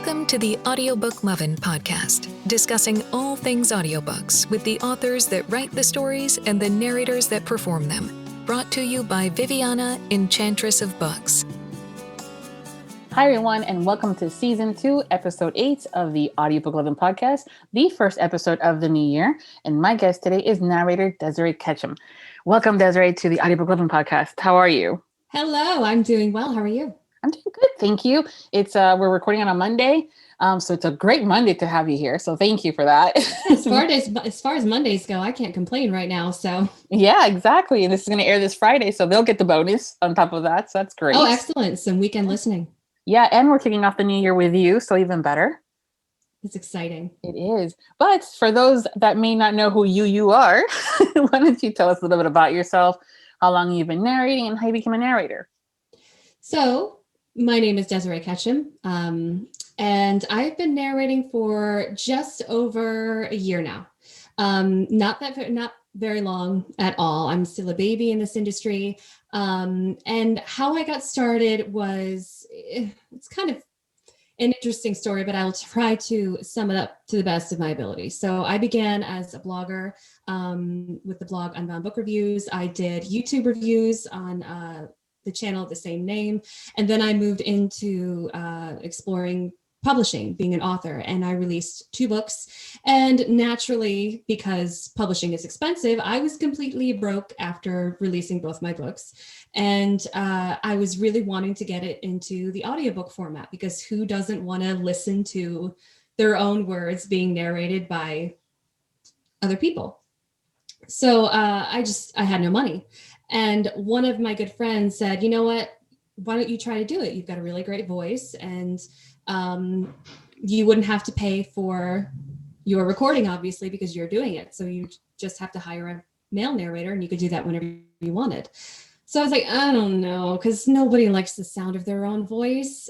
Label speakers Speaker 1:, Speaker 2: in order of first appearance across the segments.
Speaker 1: Welcome to the Audiobook Lovin Podcast, discussing all things audiobooks with the authors that write the stories and the narrators that perform them. Brought to you by Viviana, Enchantress of Books.
Speaker 2: Hi, everyone, and welcome to Season 2, Episode 8 of the Audiobook Lovin Podcast, the first episode of the new year. And my guest today is narrator Desiree Ketchum. Welcome, Desiree, to the Audiobook Lovin Podcast. How are you?
Speaker 3: Hello, I'm doing well. How are you?
Speaker 2: I'm doing good, thank you. It's we're recording on a Monday, so it's a great Monday to have you here. So thank you for that.
Speaker 3: As far as Mondays go, I can't complain right now. So
Speaker 2: yeah, exactly. And this is going to air this Friday, so they'll get the bonus on top of that. So that's great.
Speaker 3: Oh, excellent! Some weekend listening.
Speaker 2: Yeah, and we're kicking off the new year with you, so even better.
Speaker 3: It's exciting.
Speaker 2: It is. But for those that may not know who you are, why don't you tell us a little bit about yourself, how long you've been narrating, and how you became a narrator?
Speaker 3: So, my name is Desiree Ketchum, and I've been narrating for just over a year now. Not very long at all. I'm still a baby in this industry. And how I got started was, it's kind of an interesting story, but I'll try to sum it up to the best of my ability. So I began as a blogger with the blog Unbound Book Reviews. I did YouTube reviews on the channel of the same name. And then I moved into exploring publishing, being an author, and I released 2 books. And naturally, because publishing is expensive, I was completely broke after releasing both my books. And I was really wanting to get it into the audiobook format, because who doesn't want to listen to their own words being narrated by other people? So I had no money. And one of my good friends said, you know what, why don't you try to do it? You've got a really great voice, and you wouldn't have to pay for your recording, obviously, because you're doing it. So you just have to hire a male narrator, and you could do that whenever you wanted. So I was like, I don't know, because nobody likes the sound of their own voice.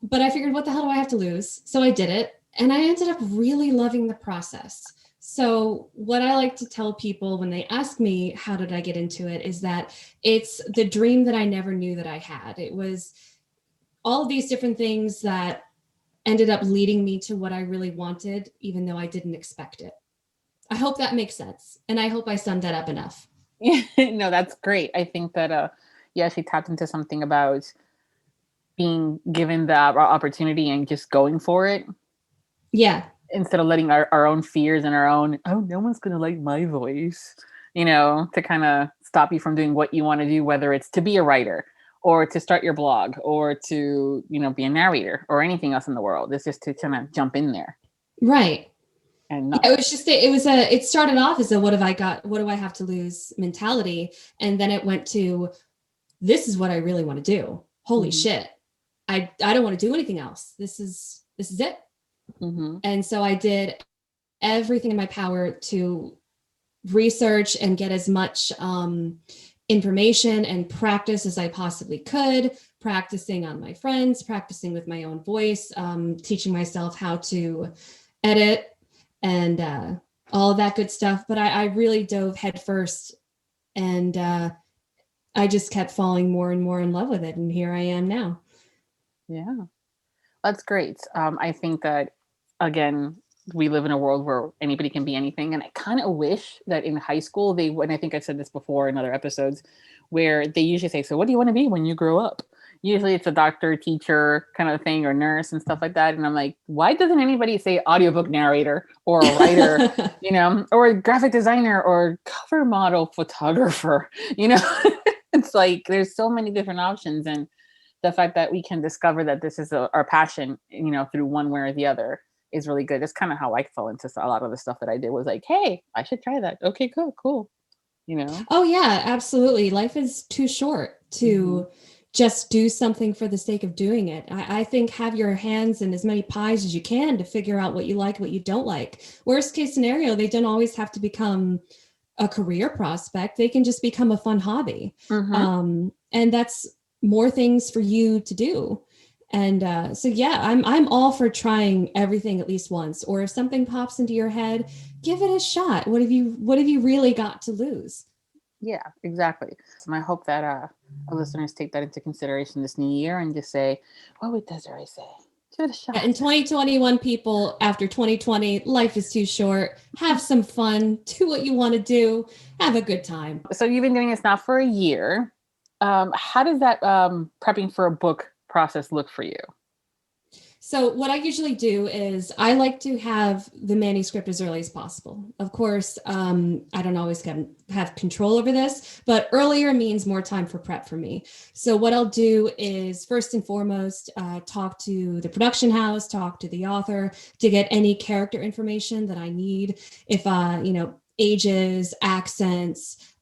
Speaker 3: But I figured, what the hell do I have to lose? So I did it, and I ended up really loving the process. So what I like to tell people when they ask me, how did I get into it, is that it's the dream that I never knew that I had. It was all of these different things that ended up leading me to what I really wanted, even though I didn't expect it. I hope that makes sense. And I hope I summed that up enough.
Speaker 2: Yeah, no, that's great. I think that, she tapped into something about being given the opportunity and just going for it.
Speaker 3: Yeah.
Speaker 2: Instead of letting our own fears and our own, oh, no one's going to like my voice, to kind of stop you from doing what you want to do, whether it's to be a writer or to start your blog or to, be a narrator or anything else in the world. It's just to kind of jump in there.
Speaker 3: Right.
Speaker 2: And
Speaker 3: it started off as a, what do I have to lose mentality. And then it went to, this is what I really want to do. Holy shit. I don't want to do anything else. This is it. Mm-hmm. And so I did everything in my power to research and get as much information and practice as I possibly could, practicing on my friends, practicing with my own voice, teaching myself how to edit and all of that good stuff. But I really dove headfirst, and I just kept falling more and more in love with it. And here I am now.
Speaker 2: Yeah, that's great. I think that, again, we live in a world where anybody can be anything. And I kind of wish that in high school, and I think I've said this before in other episodes, where they usually say, so what do you want to be when you grow up? Usually it's a doctor, teacher kind of thing, or nurse and stuff like that. And I'm like, why doesn't anybody say audiobook narrator or a writer, or a graphic designer or cover model photographer? It's like, there's so many different options. And the fact that we can discover that this is our passion, through one way or the other, is really good. It's kind of how I fell into a lot of the stuff that I did, was like, hey, I should try that. Okay, cool.
Speaker 3: Oh yeah, absolutely. Life is too short to just do something for the sake of doing it. I think have your hands in as many pies as you can to figure out what you like, what you don't like. Worst case scenario, they don't always have to become a career prospect. They can just become a fun hobby. And that's more things for you to do. And so, yeah, I'm all for trying everything at least once, or if something pops into your head, give it a shot. What have you really got to lose?
Speaker 2: Yeah, exactly. And I hope that our listeners take that into consideration this new year and just say, what would Desiree say? it a shot.
Speaker 3: In 2021, people, after 2020, life is too short. Have some fun. Do what you want to do. Have a good time.
Speaker 2: So you've been doing this now for a year. How does that prepping for a book process look for you?
Speaker 3: So what I usually do is I like to have the manuscript as early as possible. Of course, I don't always have control over this, but earlier means more time for prep for me. So what I'll do is first and foremost, talk to the production house, talk to the author to get any character information that I need. If, ages, accents,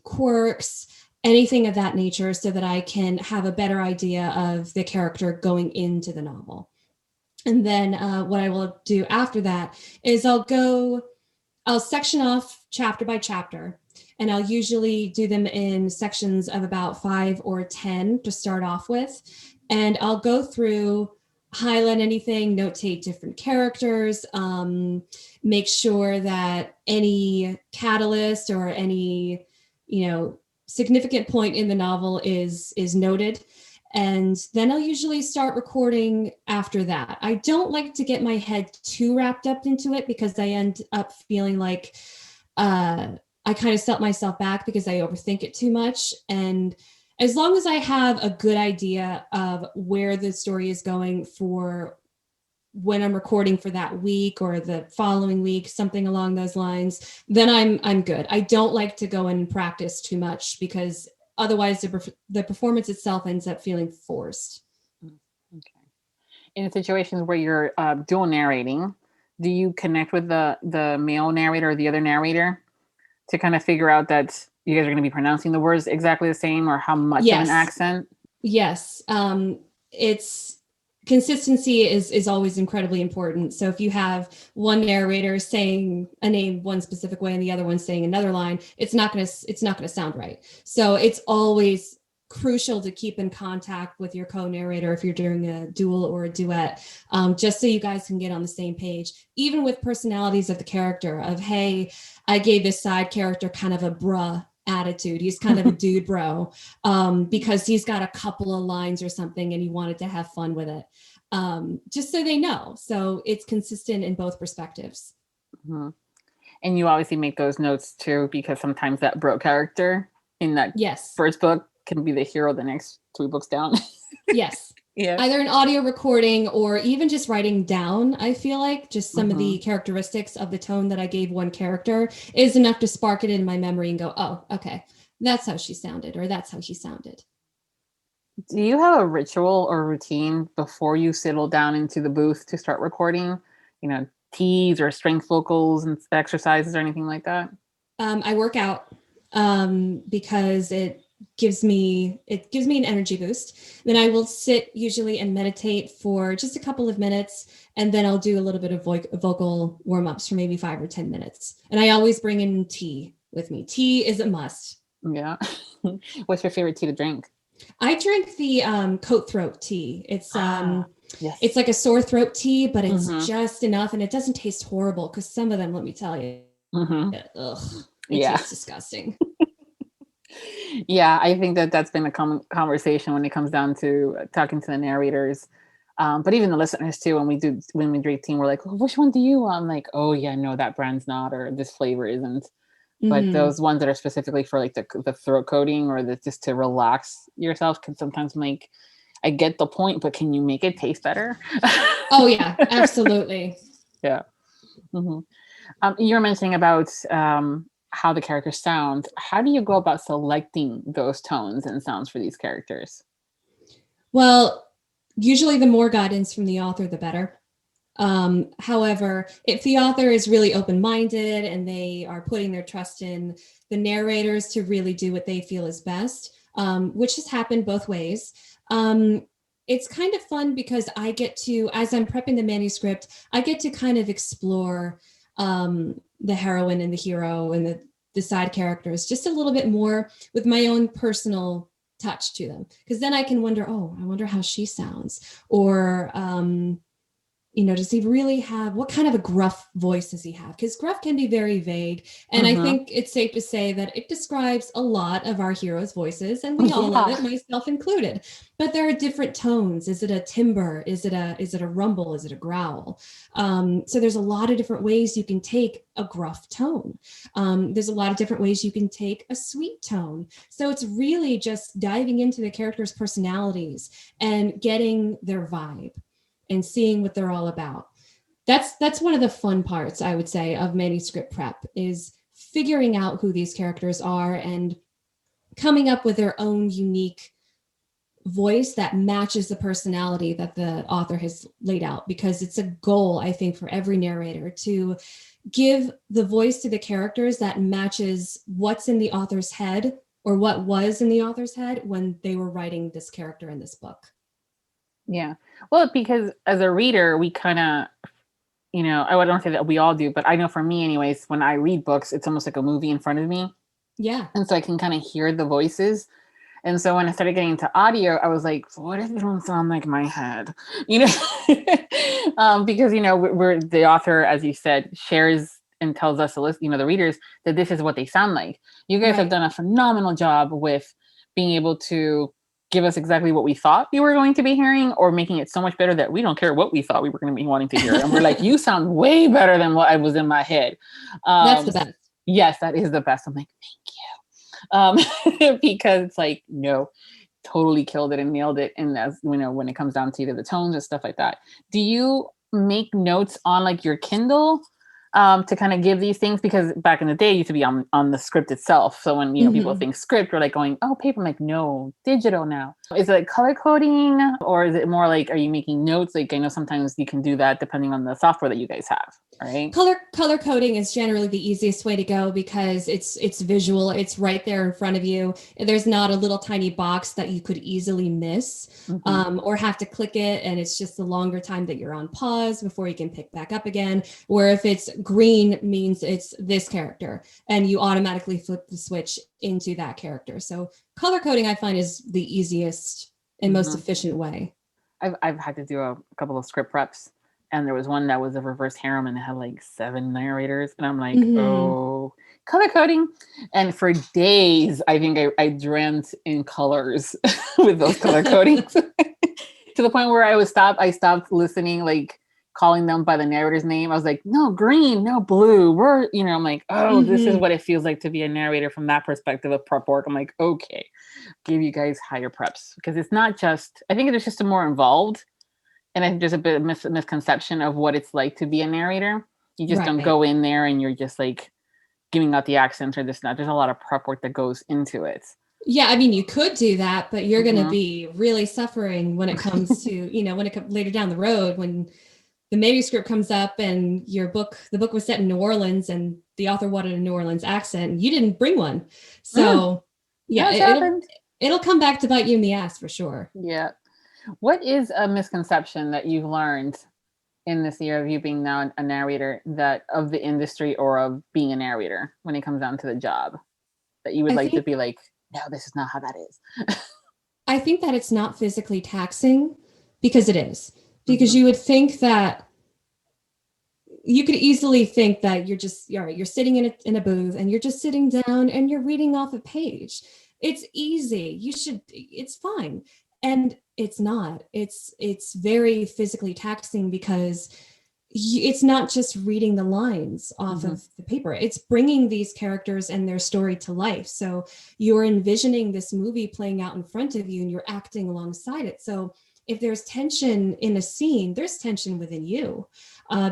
Speaker 3: quirks, anything of that nature, so that I can have a better idea of the character going into the novel. And then what I will do after that is I'll section off chapter by chapter, and I'll usually do them in sections of about 5 or 10 to start off with. And I'll go through, highlight anything, notate different characters, make sure that any catalyst or any, significant point in the novel is noted. And then I'll usually start recording after that. I don't like to get my head too wrapped up into it, because I end up feeling like I kind of set myself back because I overthink it too much. And as long as I have a good idea of where the story is going for when I'm recording for that week or the following week, something along those lines, then I'm good. I don't like to go in and practice too much, because otherwise the performance itself ends up feeling forced.
Speaker 2: Okay. In situations where you're dual narrating, do you connect with the male narrator or the other narrator to kind of figure out that you guys are going to be pronouncing the words exactly the same, or how much of an accent?
Speaker 3: Yes. It's consistency is always incredibly important. So if you have one narrator saying a name one specific way and the other one saying another line, it's not going to sound right. So it's always crucial to keep in contact with your co-narrator if you're doing a duel or a duet, just so you guys can get on the same page, even with personalities of the character of, hey, I gave this side character kind of a bruh attitude. He's kind of a dude bro, because he's got a couple of lines or something and he wanted to have fun with it, just so they know. So it's consistent in both perspectives.
Speaker 2: Mm-hmm. And you obviously make those notes too, because sometimes that bro character in that first book can be the hero the next 3 books down.
Speaker 3: Yes. Yeah. Either an audio recording or even just writing down, I feel like just some of the characteristics of the tone that I gave one character is enough to spark it in my memory and go, oh, okay, that's how she sounded, or that's how he sounded.
Speaker 2: Do you have a ritual or routine before you settle down into the booth to start recording? Teas or strength vocals and exercises or anything like that?
Speaker 3: I work out because it gives me an energy boost. Then I will sit usually and meditate for just a couple of minutes, and then I'll do a little bit of vocal warm-ups for maybe 5 or 10 minutes. And I always bring in tea with me. Tea is a must.
Speaker 2: Yeah. What's your favorite tea to drink?
Speaker 3: I drink the coat throat tea. It's
Speaker 2: yes.
Speaker 3: It's like a sore throat tea, but it's just enough, and it doesn't taste horrible, because some of them, let me tell you, it tastes disgusting.
Speaker 2: Yeah, I think that's been a common conversation when it comes down to talking to the narrators, but even the listeners too. When we drink tea, we're like, oh, which one do you want? I'm like, oh yeah, no, that brand's not, or this flavor isn't. But those ones that are specifically for like the throat coating or just to relax yourself can sometimes make. I get the point, but can you make it taste better?
Speaker 3: Oh yeah, absolutely.
Speaker 2: Yeah. Mm-hmm. You were mentioning about how the characters sound. How do you go about selecting those tones and sounds for these characters?
Speaker 3: Well, usually the more guidance from the author, the better. However, if the author is really open-minded and they are putting their trust in the narrators to really do what they feel is best, which has happened both ways, it's kind of fun because I get to, as I'm prepping the manuscript, I get to kind of explore the heroine and the hero and the side characters just a little bit more with my own personal touch to them. Because then I can wonder, I wonder how she sounds. Or does he really have, what kind of a gruff voice does he have? Because gruff can be very vague. And I think it's safe to say that it describes a lot of our heroes' voices, and we all love it, myself included. But there are different tones. Is it a timbre? Is it a rumble? Is it a growl? So there's a lot of different ways you can take a gruff tone. There's a lot of different ways you can take a sweet tone. So it's really just diving into the characters' personalities and getting their vibe and seeing what they're all about. That's one of the fun parts, I would say, of manuscript prep, is figuring out who these characters are and coming up with their own unique voice that matches the personality that the author has laid out, because it's a goal, I think, for every narrator to give the voice to the characters that matches what's in the author's head, or what was in the author's head when they were writing this character in this book.
Speaker 2: Yeah. Well, because as a reader, we kind of, I don't say that we all do, but I know for me anyways, when I read books, it's almost like a movie in front of me.
Speaker 3: Yeah.
Speaker 2: And so I can kind of hear the voices. And so when I started getting into audio, I was like, what if it don't sound like my head? Because, we're the author, as you said, shares and tells us, the readers, that this is what they sound like. You guys have done a phenomenal job with being able to give us exactly what we thought we were going to be hearing, or making it so much better that we don't care what we thought we were going to be wanting to hear. And we're like, you sound way better than what I was in my head.
Speaker 3: That's the best.
Speaker 2: Yes, that is the best. I'm like, thank you. Because it's like, no, totally killed it and nailed it. And as when it comes down to either the tones and stuff like that, do you make notes on like your Kindle to kind of give these things? Because back in the day, it used to be on the script itself. So when people think script, we're like going, oh, paper. I'm like, no, digital now. Is it like color coding, or is it more like, are you making notes? Like, I know sometimes you can do that depending on the software that you guys have, right?
Speaker 3: Color coding is generally the easiest way to go, because it's visual. It's right there in front of you. There's not a little tiny box that you could easily miss or have to click it. And it's just a longer time that you're on pause before you can pick back up again. Where if it's green, means it's this character, and you automatically flip the switch into that character. So color coding, I find, is the easiest and most efficient way.
Speaker 2: I've had to do a couple of script preps, and there was one that was a reverse harem, and it had like 7 narrators, and I'm like, oh, color coding. And for days, I think I dreamt in colors with those color codings to the point where I stopped listening, like calling them by the narrator's name. I was like, no, green, no, blue. I'm like, oh, this is what it feels like to be a narrator from that perspective of prep work. I'm like, okay, give you guys higher preps, because it's not just, I think there's just a more involved, and I think there's a bit of misconception of what it's like to be a narrator. You just don't go in there and you're just like giving out the accents or this, not. There's a lot of prep work that goes into it.
Speaker 3: Yeah, I mean, you could do that, but you're going to be really suffering when it comes to, when it comes later down the road, when the manuscript comes up and the book was set in New Orleans and the author wanted a New Orleans accent, and you didn't bring one. So it'll come back to bite you in the ass for sure.
Speaker 2: Yeah. What is a misconception that you've learned in this year of you being now a narrator, that of the industry or of being a narrator, when it comes down to the job, that you would to be like, no, this is not how that is?
Speaker 3: I think that it's not physically taxing, because it is. Because you would think that you could easily think that you're sitting in a booth and you're just sitting down and you're reading off a page. It's easy. It's fine. And it's not. It's very physically taxing, because it's not just reading the lines off of the paper. It's bringing these characters and their story to life. So you're envisioning this movie playing out in front of you and you're acting alongside it. So if there's tension in a scene, there's tension within you,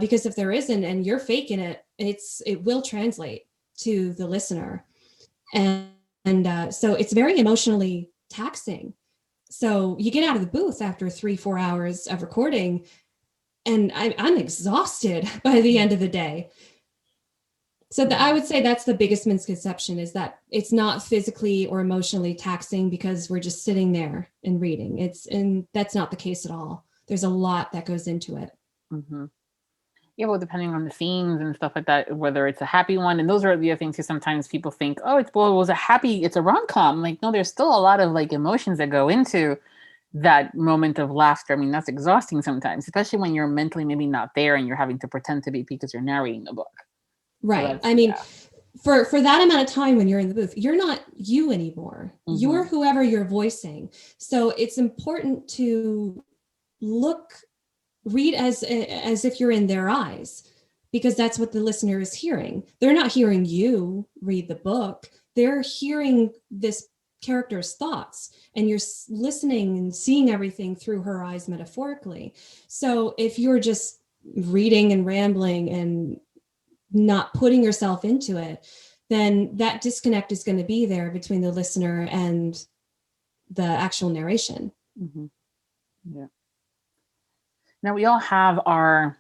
Speaker 3: because if there isn't and you're faking it, it will translate to the listener. And so it's very emotionally taxing. So you get out of the booth after 3-4 hours of recording, and I'm exhausted by the end of the day. So I would say that's the biggest misconception, is that it's not physically or emotionally taxing because we're just sitting there and reading. And that's not the case at all. There's a lot that goes into it.
Speaker 2: Mm-hmm. Yeah, well, depending on the scenes and stuff like that, whether it's a happy one, and those are the other things too. Sometimes people think, oh, it's a rom-com. Like, no, there's still a lot of like emotions that go into that moment of laughter. I mean, that's exhausting sometimes, especially when you're mentally maybe not there and you're having to pretend to be because you're narrating the book.
Speaker 3: Right.
Speaker 2: So
Speaker 3: I mean, for that amount of time when you're in the booth, you're not you anymore.
Speaker 2: Mm-hmm.
Speaker 3: You're whoever you're voicing. So it's important to read as if you're in their eyes, because that's what the listener is hearing. They're not hearing you read the book. They're hearing this character's thoughts, and you're listening and seeing everything through her eyes metaphorically. So if you're just reading and rambling and not putting yourself into it, then that disconnect is going to be there between the listener and the actual narration.
Speaker 2: Mm-hmm. Yeah. Now, we all have our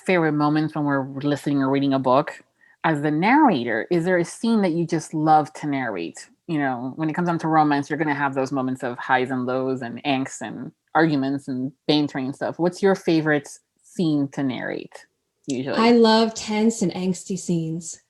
Speaker 2: favorite moments when we're listening or reading a book. As the narrator, is there a scene that you just love to narrate? You know, when it comes down to romance, you're going to have those moments of highs and lows and angst and arguments and bantering and stuff. What's your favorite scene to narrate usually?
Speaker 3: I love tense and angsty scenes.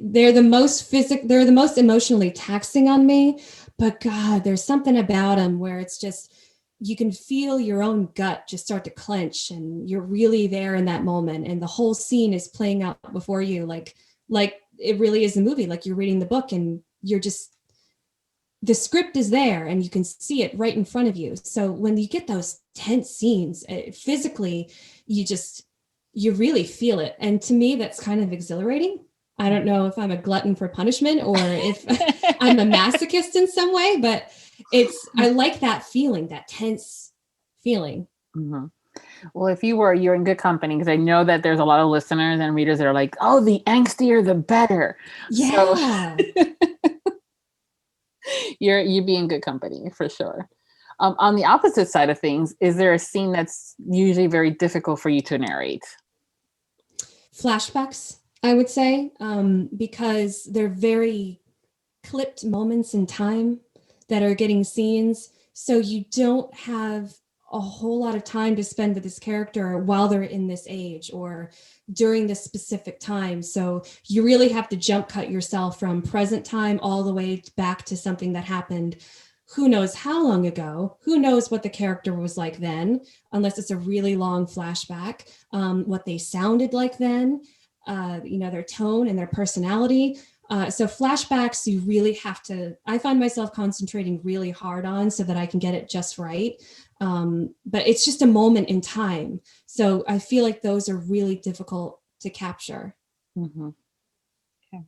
Speaker 3: They're the most they're the most emotionally taxing on me, but God, there's something about them where it's just, you can feel your own gut just start to clench, and you're really there in that moment, and the whole scene is playing out before you, like it really is a movie. Like you're reading the book and you're just, the script is there and you can see it right in front of you. So when you get those tense scenes, physically, you really feel it. And to me, that's kind of exhilarating. I don't know if I'm a glutton for punishment or if I'm a masochist in some way, but I like that feeling, that tense feeling.
Speaker 2: Mm-hmm. Well, if you're in good company, because I know that there's a lot of listeners and readers that are like, oh, the angstier, the better.
Speaker 3: Yeah.
Speaker 2: So you'd be in good company for sure. On the opposite side of things, is there a scene that's usually very difficult for you to narrate?
Speaker 3: Flashbacks, I would say, because they're very clipped moments in time that are getting scenes. So you don't have a whole lot of time to spend with this character while they're in this age or during this specific time. So you really have to jump cut yourself from present time all the way back to something that happened who knows how long ago. Who knows what the character was like then, unless it's a really long flashback, what they sounded like then, their tone and their personality. So flashbacks, you really have to, I find myself concentrating really hard on so that I can get it just right. But it's just a moment in time. So I feel like those are really difficult to capture.
Speaker 2: Mm-hmm. Okay.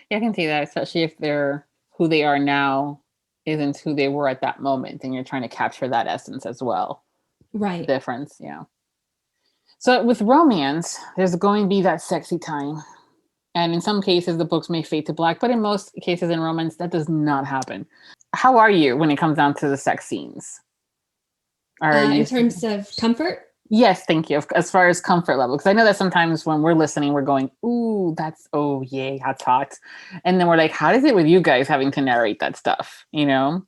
Speaker 2: Yeah, I can see that, especially if they're who they are now isn't who they were at that moment, and you're trying to capture that essence as well.
Speaker 3: Right.
Speaker 2: Difference, yeah. So with romance, there's going to be that sexy time. And in some cases, the books may fade to black, but in most cases in romance, that does not happen. How are you when it comes down to the sex scenes?
Speaker 3: In terms of comfort?
Speaker 2: Yes, thank you. As far as comfort level, because I know that sometimes when we're listening, we're going, ooh, that's, oh, yay, that's hot. And then we're like, how is it with you guys having to narrate that stuff, you know?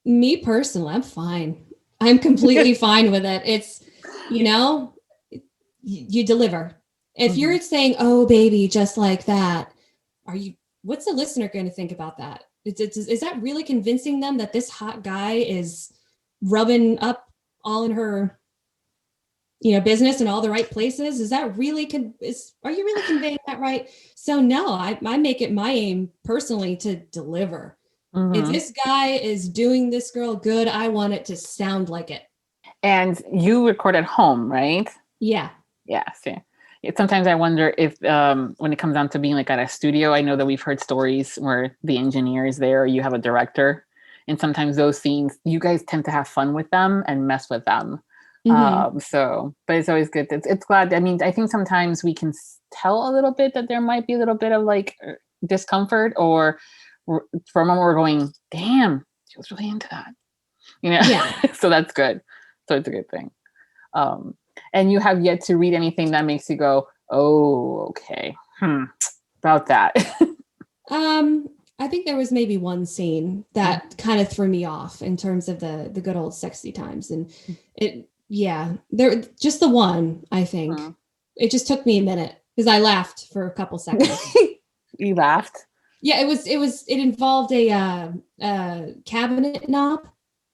Speaker 3: Me personally, I'm fine. I'm completely fine with it. It's, you deliver. If you're saying, oh, baby, just like that, what's the listener going to think about that? Is that really convincing them that this hot guy is rubbing up all in her, business in all the right places? Is that really, are you really conveying that right? So no, I make it my aim personally to deliver. Mm-hmm. If this guy is doing this girl good, I want it to sound like it.
Speaker 2: And you record at home, right?
Speaker 3: Yeah.
Speaker 2: Yeah. See. Sometimes I wonder if when it comes down to being like at a studio, I know that we've heard stories where the engineer is there, or you have a director, and sometimes those scenes, you guys tend to have fun with them and mess with them. Mm-hmm. But it's always good. It's glad. I mean, I think sometimes we can tell a little bit that there might be a little bit of like discomfort, or for a moment we're going, damn, she was really into that,
Speaker 3: Yeah.
Speaker 2: So that's good. So it's a good thing. And you have yet to read anything that makes you go, oh, okay, about that.
Speaker 3: I think there was maybe one scene that kind of threw me off in terms of the good old sexy times. And there just the one, I think. It just took me a minute because I laughed for a couple seconds.
Speaker 2: You laughed?
Speaker 3: Yeah, it involved a cabinet knob.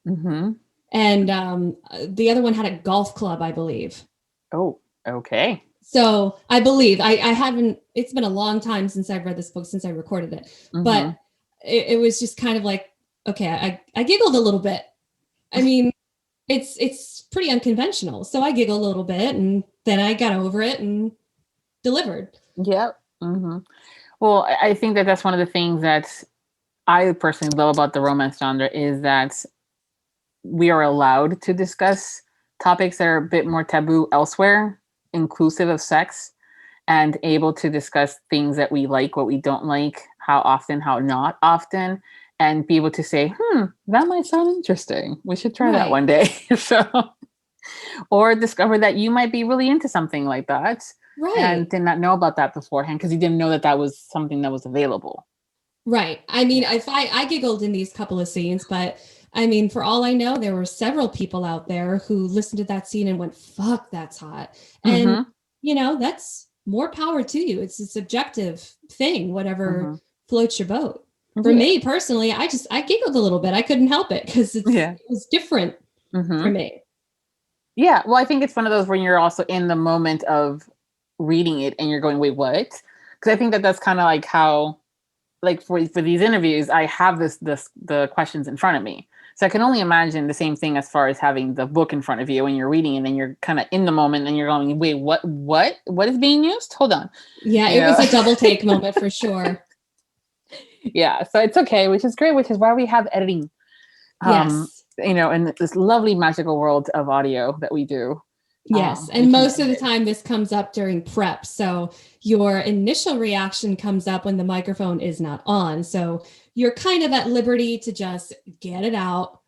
Speaker 2: Mm-hmm.
Speaker 3: And the other one had a golf club, I believe.
Speaker 2: Oh, okay.
Speaker 3: So I believe I haven't, it's been a long time since I've read this book, since I recorded it, but
Speaker 2: Mm-hmm.
Speaker 3: it was just kind of like, okay, I giggled a little bit. I mean, it's pretty unconventional. So I giggled a little bit and then I got over it and delivered.
Speaker 2: Yep. Mm-hmm. Well, I think that that's one of the things that I personally love about the romance genre is that we are allowed to discuss topics that are a bit more taboo elsewhere, inclusive of sex, and able to discuss things that we like, what we don't like, how often, how not often, and be able to say, that might sound interesting. We should try that
Speaker 3: Right.
Speaker 2: one day. So, or discover that you might be really into something like that
Speaker 3: Right.
Speaker 2: and did not know about that beforehand because you didn't know that that was something that was available.
Speaker 3: Right. I mean, if I giggled in these couple of scenes, but I mean, for all I know, there were several people out there who listened to that scene and went, fuck, that's hot. And,
Speaker 2: Mm-hmm.
Speaker 3: you know, that's more power to you. It's a subjective thing, whatever
Speaker 2: Mm-hmm.
Speaker 3: floats your boat. For
Speaker 2: Yeah.
Speaker 3: me personally, I giggled a little bit. I couldn't help it because it was different
Speaker 2: Mm-hmm.
Speaker 3: for me.
Speaker 2: Yeah. Well, I think it's one of those when you're also in the moment of reading it and you're going, wait, what? Because I think that that's kind of like how, like for these interviews, I have the questions in front of me. So I can only imagine the same thing as far as having the book in front of you when you're reading and then you're kind of in the moment and you're going, wait, what is being used? Hold on.
Speaker 3: Yeah, it was a double take moment for sure.
Speaker 2: Yeah. So it's okay, which is great, which is why we have editing.
Speaker 3: Yes.
Speaker 2: You know, in this lovely magical world of audio that we do.
Speaker 3: Yes. And most of the time this comes up during prep. So your initial reaction comes up when the microphone is not on. So you're kind of at liberty to just get it out,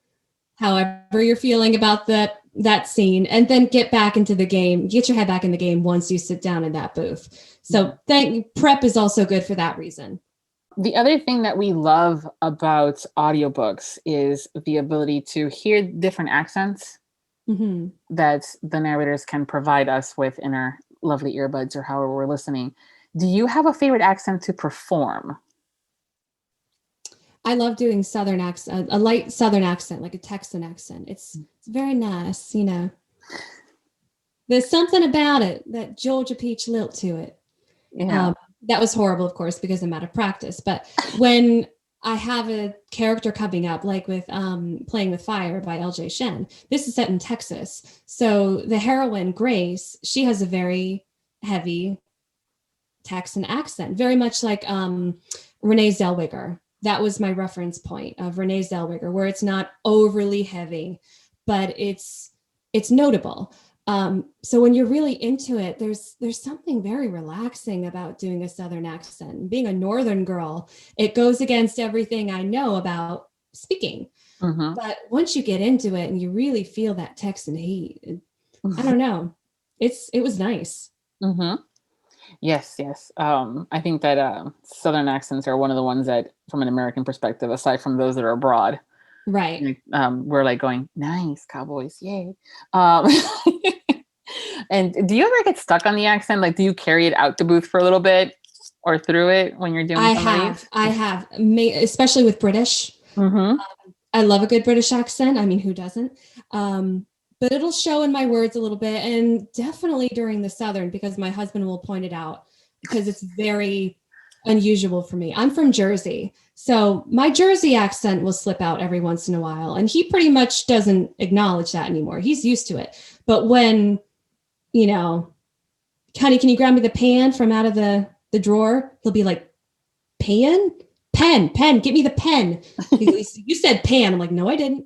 Speaker 3: however you're feeling about that scene, and then get back into the game, get your head back in the game once you sit down in that booth. So prep is also good for that reason.
Speaker 2: The other thing that we love about audiobooks is the ability to hear different accents that the narrators can provide us with in our lovely earbuds or however we're listening. Do you have a favorite accent to perform?
Speaker 3: I love doing Southern accent, a light Southern accent, like a Texan accent. It's very nice, you know. There's something about it, that Georgia peach lilt to it.
Speaker 2: Yeah.
Speaker 3: That was horrible, of course, because I'm out of practice. But when I have a character coming up, like with Playing with Fire by L.J. Shen, this is set in Texas. So the heroine, Grace, she has a very heavy Texan accent, very much like Renee Zellweger. That was my reference point of Renee Zellweger, where it's not overly heavy, but it's notable. So when you're really into it, there's something very relaxing about doing a Southern accent. Being a Northern girl, it goes against everything I know about speaking. But once you get into it and you really feel that Texan heat, I don't know, it was nice.
Speaker 2: Yes. I think that Southern accents are one of the ones that, from an American perspective, aside from those that are abroad,
Speaker 3: right?
Speaker 2: We're like going, nice Cowboys, yay! And do you ever get stuck on the accent? Like, do you carry it out the booth for a little bit or through it when you're doing?
Speaker 3: I have, especially with British. I love a good British accent. I mean, who doesn't? But it'll show in my words a little bit, and definitely during the Southern, because my husband will point it out because it's very unusual for me. I'm from Jersey, so my Jersey accent will slip out every once in a while, and he pretty much doesn't acknowledge that anymore. He's used to it. But when, you know, honey, can you grab me the pan from out of the drawer? He'll be like, pen, get me the pen. You said pan. I'm like, no, I didn't.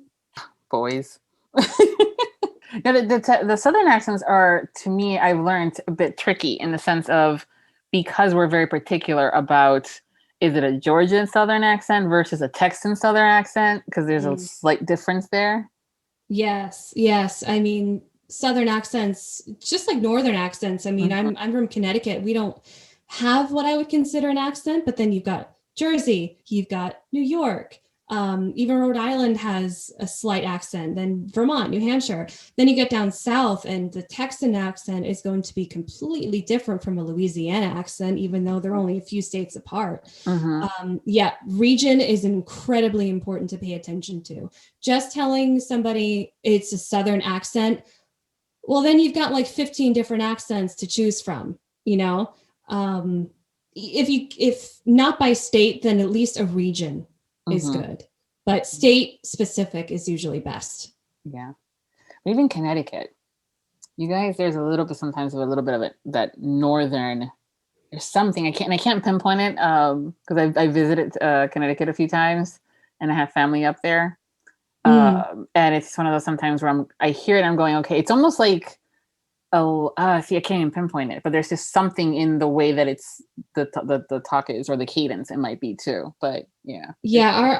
Speaker 2: Boys. Now, the Southern accents are, to me, I've learned a bit tricky in the sense of, because we're very particular about, is it a Georgian Southern accent versus a Texan Southern accent? Because there's a slight difference there.
Speaker 3: Yes. I mean, Southern accents, just like Northern accents. I mean, I'm from Connecticut. We don't have what I would consider an accent, but then you've got Jersey, you've got New York, Even Rhode Island has a slight accent, then Vermont, New Hampshire. Then you get down south and the Texan accent is going to be completely different from a Louisiana accent, even though they're only a few states apart. Region is incredibly important to pay attention to. Just telling somebody it's a Southern accent, well, then you've got like 15 different accents to choose from, if not by state, then at least a region is good, but state specific is usually best.
Speaker 2: Yeah. Even Connecticut, you guys, there's a little bit sometimes of a little bit of it, that northern, there's something I can't pinpoint it because I visited Connecticut a few times and I have family up there. And it's one of those sometimes where I hear it, I'm going, okay, it's almost like, I can't even pinpoint it, but there's just something in the way that it's the talk is, or the cadence it might be too. But yeah.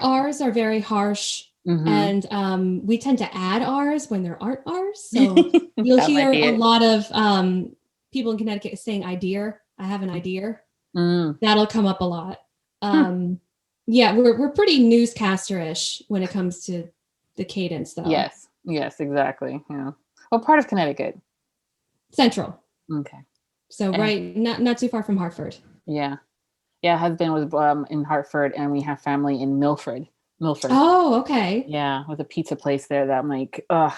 Speaker 3: Ours are very harsh, and we tend to add R's when there aren't R's. So you'll hear a lot of people in Connecticut saying idea. I have an idea. That'll come up a lot. Yeah, we're pretty newscaster-ish when it comes to the cadence, though.
Speaker 2: Yes, exactly. Yeah. What part of Connecticut?
Speaker 3: Central.
Speaker 2: Okay.
Speaker 3: So right, not too far from Hartford.
Speaker 2: Yeah. Husband was in Hartford, and we have family in Milford.
Speaker 3: Oh, okay.
Speaker 2: Yeah, with a pizza place there that I'm like, ugh.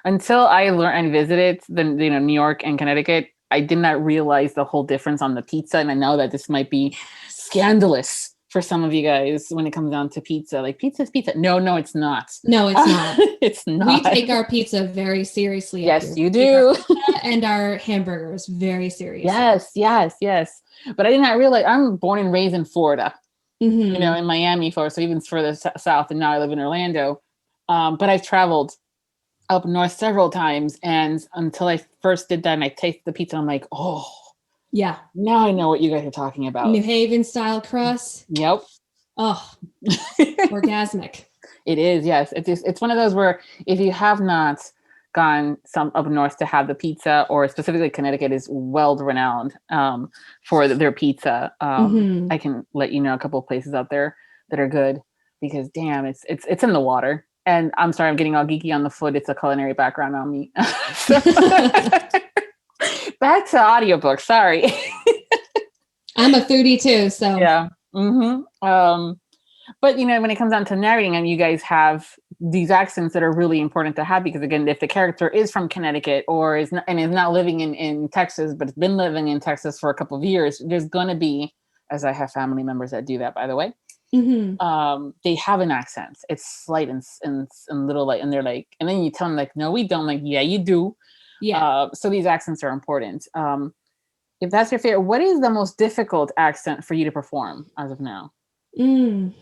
Speaker 2: Until I learned and visited New York and Connecticut, I did not realize the whole difference on the pizza, and I know that this might be scandalous for some of you guys when it comes down to pizza. Like, pizza's pizza. No, it's not.
Speaker 3: No, it's not.
Speaker 2: It's not.
Speaker 3: We take our pizza very seriously.
Speaker 2: Yes, you do.
Speaker 3: And our hamburgers very seriously.
Speaker 2: Yes. But I did not realize, I'm born and raised in Florida, in Miami, Florida. So even further south, and now I live in Orlando. But I've traveled up north several times. And until I first did that and I tasted the pizza, I'm like, oh, yeah. Now I know what you guys are talking about.
Speaker 3: New Haven style crust.
Speaker 2: Yep.
Speaker 3: Oh, orgasmic.
Speaker 2: It is. Yes. It's one of those where if you have not gone some up north to have the pizza, or specifically Connecticut is well renowned for their pizza. I can let you know a couple of places out there that are good, because damn, it's in the water. And I'm sorry, I'm getting all geeky on the foot. It's a culinary background on me. Back to audiobooks. Sorry.
Speaker 3: I'm a foodie too, so
Speaker 2: yeah. But when it comes down to narrating, and you guys have these accents that are really important to have, because again, if the character is from Connecticut or is not living in Texas, but has been living in Texas for a couple of years, there's gonna be, as I have family members that do that, by the way. They have an accent. It's slight and little, like, and they're like, and then you tell them like, no, we don't. Like, yeah, you do. Yeah. So these accents are important. If that's your favorite, what is the most difficult accent for you to perform as of now?
Speaker 3: The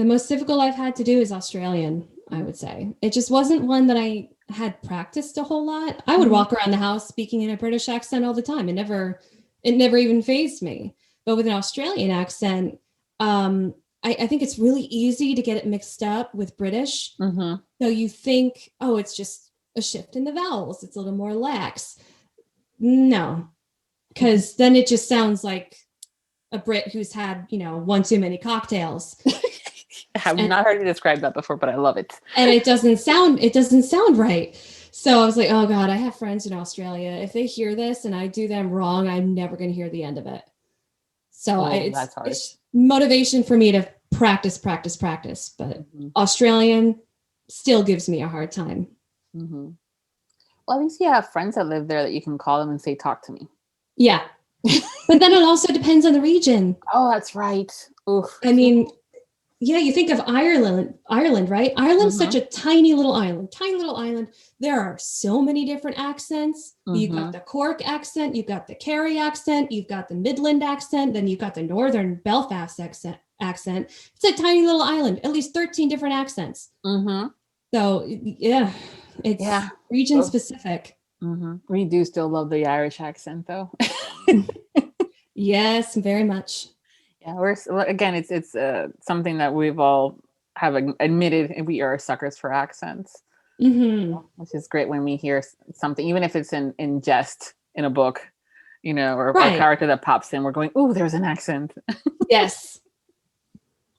Speaker 3: most difficult I've had to do is Australian, I would say. It just wasn't one that I had practiced a whole lot. I would walk around the house speaking in a British accent all the time. It never even fazed me. But with an Australian accent, I think it's really easy to get it mixed up with British. So you think, oh, it's just a shift in the vowels. It's a little more lax. No, because then it just sounds like a Brit who's had, one too many cocktails.
Speaker 2: I've not heard you describe that before, but I love it.
Speaker 3: And it doesn't sound right. So I was like, oh God, I have friends in Australia. If they hear this and I do them wrong, I'm never going to hear the end of it. So it's motivation for me to practice. But Australian still gives me a hard time.
Speaker 2: Well, at least you have friends that live there that you can call them and say, talk to me.
Speaker 3: Yeah. But then it also depends on the region.
Speaker 2: Oh, that's right. Oof.
Speaker 3: I mean, yeah, you think of Ireland, right? Ireland's such a tiny little island. There are so many different accents. You've got the Cork accent, you've got the Kerry accent, you've got the Midland accent, then you've got the Northern Belfast accent. It's a tiny little island, at least 13 different accents. So yeah, it's region specific.
Speaker 2: We do still love the Irish accent, though.
Speaker 3: Yes, very much.
Speaker 2: Yeah, it's something that we've all have admitted, and we are suckers for accents, which is great when we hear something, even if it's in jest in a book, or a character that pops in. We're going, "Ooh, there's an accent."
Speaker 3: Yes,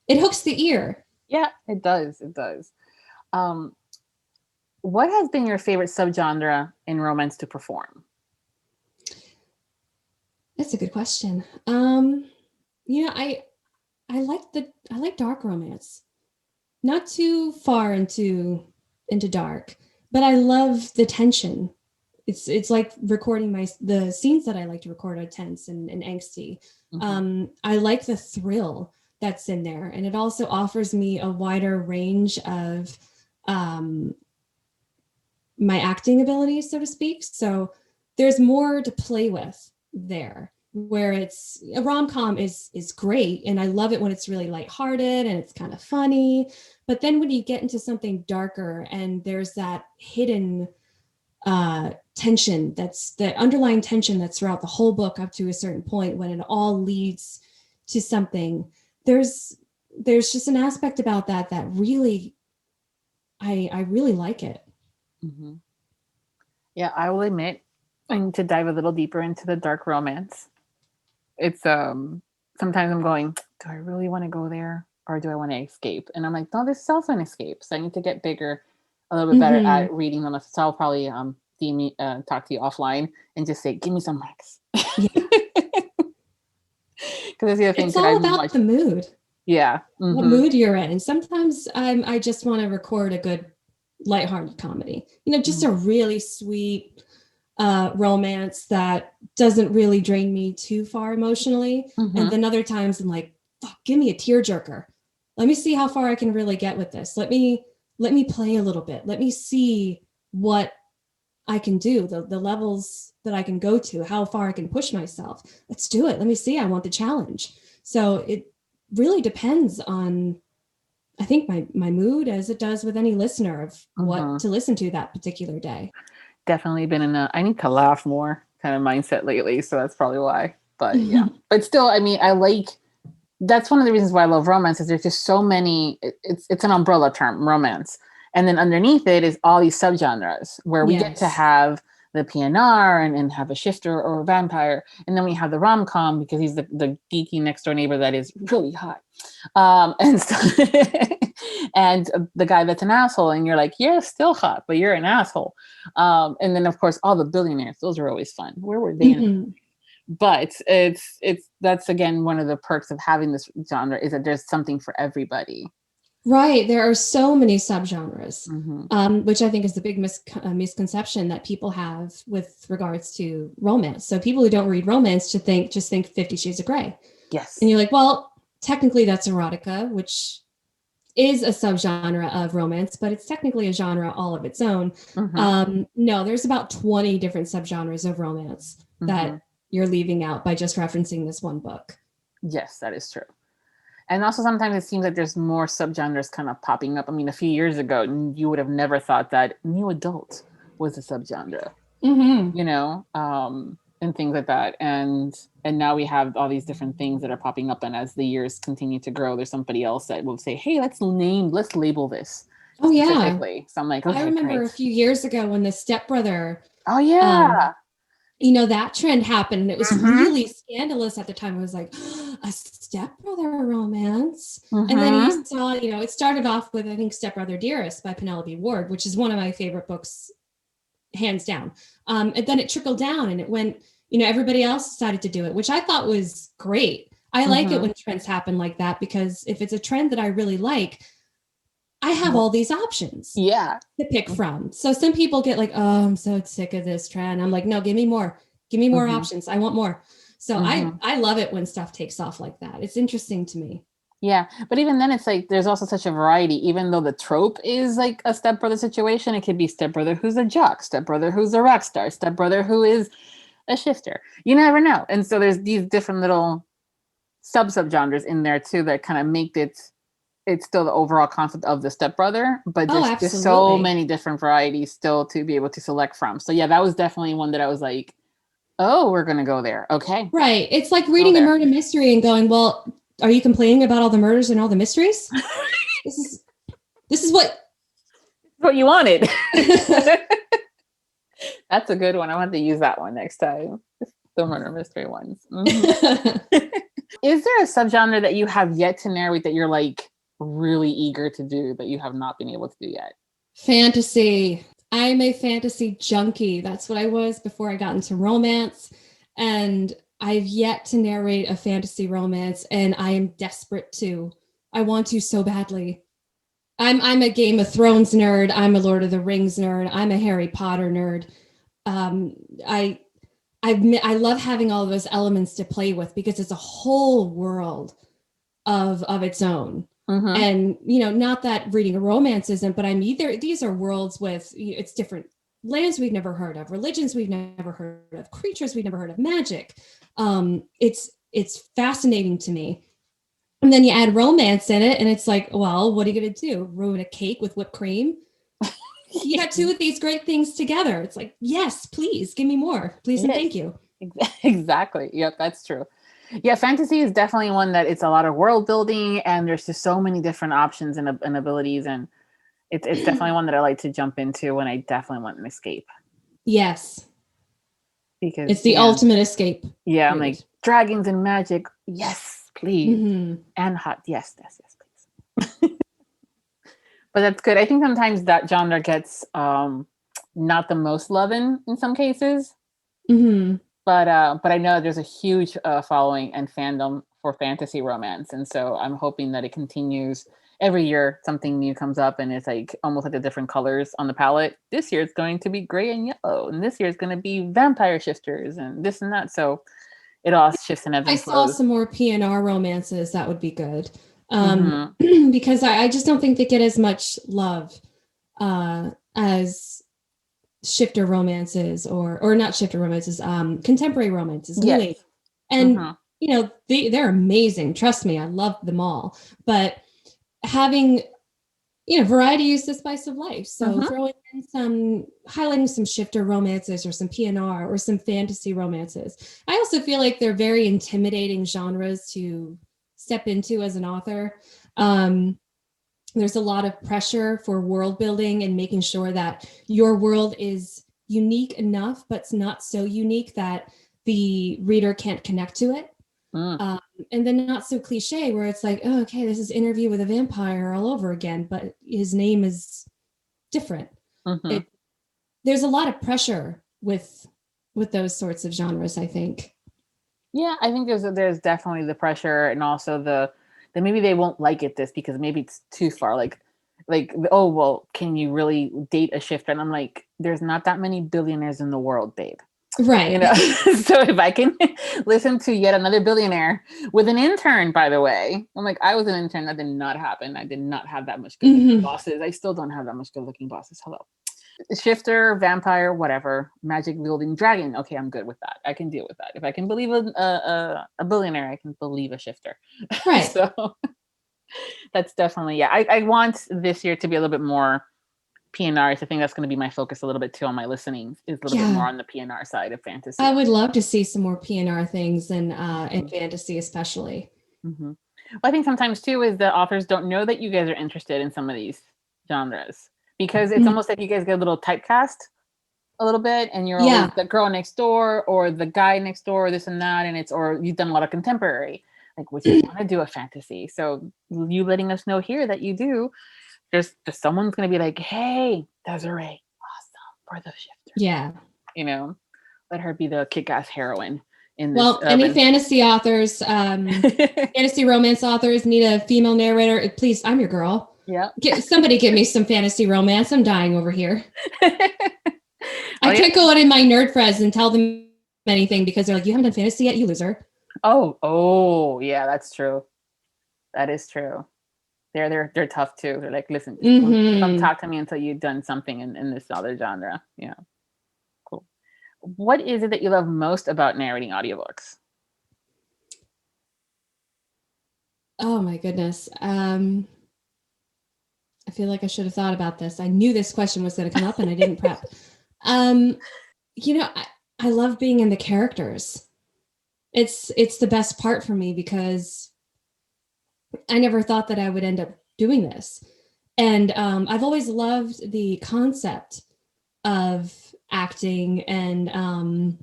Speaker 3: it hooks the ear.
Speaker 2: Yeah, it does. It does. Um, what has been your favorite subgenre in romance to perform?
Speaker 3: That's a good question. I like dark romance. Not too far into dark, but I love the tension. It's like recording the scenes that I like to record are tense and angsty. I like the thrill that's in there, and it also offers me a wider range of my acting abilities, so to speak. So there's more to play with there. Where it's a rom-com is great, and I love it when it's really lighthearted and it's kind of funny. But then when you get into something darker and there's that hidden tension, that's the underlying tension that's throughout the whole book up to a certain point when it all leads to something, there's just an aspect about that really I really like it.
Speaker 2: Mm-hmm. Yeah, I will admit, I need to dive a little deeper into the dark romance. It's sometimes I'm going, do I really want to go there, or do I want to escape? And I'm like, no, this is also an escape. So I need to get bigger, a little bit better at reading them. So I'll probably talk to you offline and just say, give me some Rex.
Speaker 3: Yeah.
Speaker 2: Because the other thing
Speaker 3: it's all about the mood.
Speaker 2: Yeah.
Speaker 3: Mm-hmm. What mood you're in. And sometimes I just want to record a good lighthearted comedy, just a really sweet romance that doesn't really drain me too far emotionally. And then other times I'm like, fuck, give me a tearjerker. Let me see how far I can really get with this. Let me play a little bit. Let me see what I can do, the levels that I can go to, how far I can push myself. Let's do it. Let me see. I want the challenge. So it really depends on, I think, my mood, as it does with any listener, of what to listen to that particular day.
Speaker 2: Definitely been in I need to laugh more kind of mindset lately. So that's probably why. But yeah, but still, I mean, that's one of the reasons why I love romance, is there's just so many, it's an umbrella term, romance. And then underneath it is all these subgenres where we get to have the PNR and have a shifter or a vampire. And then we have the rom-com because he's the geeky next door neighbor that is really hot. And the guy that's an asshole, and you're like, you're still hot, but you're an asshole. And then of course, all the billionaires, those are always fun. Where were they? But that's again, one of the perks of having this genre is that there's something for everybody.
Speaker 3: Right. There are so many subgenres, which I think is the big misconception that people have with regards to romance. So people who don't read romance just think 50 Shades of Grey.
Speaker 2: Yes.
Speaker 3: And you're like, well, technically that's erotica, which is a subgenre of romance, but it's technically a genre all of its own. No, there's about 20 different subgenres of romance that you're leaving out by just referencing this one book.
Speaker 2: Yes, that is true. And also sometimes it seems like there's more subgenres kind of popping up. I mean, a few years ago, you would have never thought that new adult was a subgenre, and things like that. And now we have all these different things that are popping up. And as the years continue to grow, there's somebody else that will say, hey, let's label this.
Speaker 3: Oh, yeah.
Speaker 2: So I'm like, okay,
Speaker 3: I remember a few years ago when the stepbrother.
Speaker 2: Oh, yeah.
Speaker 3: That trend happened, and it was really scandalous at the time. It was like, a stepbrother romance. And then you saw, it started off with, I think, Stepbrother Dearest by Penelope Ward, which is one of my favorite books, hands down. And then it trickled down and it went, everybody else decided to do it, which I thought was great. I like it when trends happen like that, because if it's a trend that I really like, I have all these options to pick from. So some people get like, oh, I'm so sick of this trend. I'm like, no, give me more options. I want more. So I love it when stuff takes off like that. It's interesting to me.
Speaker 2: Yeah. But even then it's like, there's also such a variety, even though the trope is like a stepbrother situation. It could be stepbrother who's a jock, stepbrother who's a rock star, stepbrother who is a shifter. You never know. And so there's these different little subgenres in there too, that kind of make it's still the overall concept of the stepbrother, but there's just so many different varieties still to be able to select from. So yeah, that was definitely one that I was like, oh, we're going to go there. Okay.
Speaker 3: Right. It's like reading a murder mystery and going, well, are you complaining about all the murders and all the mysteries? This is
Speaker 2: what you wanted. That's a good one. I want to use that one next time. The murder mystery ones. Is there a subgenre that you have yet to narrate that you're like, really eager to do that you have not been able to do yet?
Speaker 3: Fantasy. I'm a fantasy junkie. That's what I was before I got into romance. And I've yet to narrate a fantasy romance, and I am desperate to. I want to so badly. I'm a Game of Thrones nerd. I'm a Lord of the Rings nerd. I'm a Harry Potter nerd. I love having all of those elements to play with because it's a whole world of its own.
Speaker 2: Mm-hmm.
Speaker 3: And, not that reading a romance isn't, but these are worlds with, it's different lands we've never heard of, religions we've never heard of, creatures we've never heard of, magic. It's fascinating to me. And then you add romance in it and it's like, well, what are you going to do? Ruin a cake with whipped cream? You got two of these great things together. It's like, yes, please give me more, please. And thank you.
Speaker 2: Exactly. Yep. That's true. Yeah. Fantasy is definitely one that it's a lot of world building, and there's just so many different options and abilities. And it's definitely one that I like to jump into when I definitely want an escape.
Speaker 3: Yes.
Speaker 2: Because
Speaker 3: it's the ultimate escape.
Speaker 2: Yeah. I'm like, dragons and magic. Yes, please.
Speaker 3: Mm-hmm.
Speaker 2: And hot. Yes, please. But that's good. I think sometimes that genre gets not the most love in some cases.
Speaker 3: Mm-hmm.
Speaker 2: But I know there's a huge following and fandom for fantasy romance. And so I'm hoping that it continues. Every year something new comes up, and it's like almost like the different colors on the palette. This year it's going to be gray and yellow, and this year it's going to be vampire shifters and this and that. So it all shifts and ebbs and flows.
Speaker 3: I saw some more PNR romances. That would be good. Because I just don't think they get as much love as shifter romances or not shifter romances, contemporary romances.
Speaker 2: Yes.
Speaker 3: And, they're amazing. Trust me, I love them all. But having, variety is the spice of life. So throwing in highlighting some shifter romances or some PNR or some fantasy romances. I also feel like they're very intimidating genres to step into as an author. There's a lot of pressure for world building and making sure that your world is unique enough, but it's not so unique that the reader can't connect to it. And then not so cliche where it's like, oh, okay, this is Interview with a Vampire all over again, but his name is different. There's a lot of pressure with those sorts of genres, I think.
Speaker 2: Yeah, I think there's definitely the pressure, and also that maybe they won't like it because maybe it's too far. Like, oh, well, can you really date a shifter? And I'm like, there's not that many billionaires in the world, babe.
Speaker 3: Right.
Speaker 2: So if I can listen to yet another billionaire with an intern, by the way, I'm like, I was an intern. That did not happen. I did not have that much good looking bosses. I still don't have that much good looking bosses. Hello. Shifter, vampire, whatever, magic wielding dragon. Okay, I'm good with that. I can deal with that. If I can believe a billionaire, I can believe a shifter.
Speaker 3: Right.
Speaker 2: So that's definitely, yeah. I want this year to be a little bit more PNR. I think that's going to be my focus a little bit too on my listening, is a little bit more on the PNR side of fantasy.
Speaker 3: I would love to see some more PNR things in fantasy, especially.
Speaker 2: Well, I think sometimes too is that authors don't know that you guys are interested in some of these genres, because it's almost like you guys get a little typecast a little bit, and you're always the girl next door or the guy next door, or this and that, and or you've done a lot of contemporary, like, which you want to do a fantasy. So you letting us know here that you do. There's someone's going to be like, hey, Desiree, awesome, for the shifter.
Speaker 3: Yeah.
Speaker 2: Let her be the kick-ass heroine in this.
Speaker 3: Well, any fantasy authors, fantasy romance authors need a female narrator. Please, I'm your girl.
Speaker 2: Yeah.
Speaker 3: Somebody give me some fantasy romance. I'm dying over here. I can't go out in my nerd friends and tell them anything because they're like, you haven't done fantasy yet, you loser.
Speaker 2: Oh, yeah, that's true. That is true. They're tough too. They're like, listen, don't talk to me until you've done something in this other genre. Yeah. Cool. What is it that you love most about narrating audiobooks?
Speaker 3: Oh my goodness. I feel like I should have thought about this. I knew this question was going to come up and I didn't prep. I love being in the characters. It's the best part for me because I never thought that I would end up doing this. And I've always loved the concept of acting and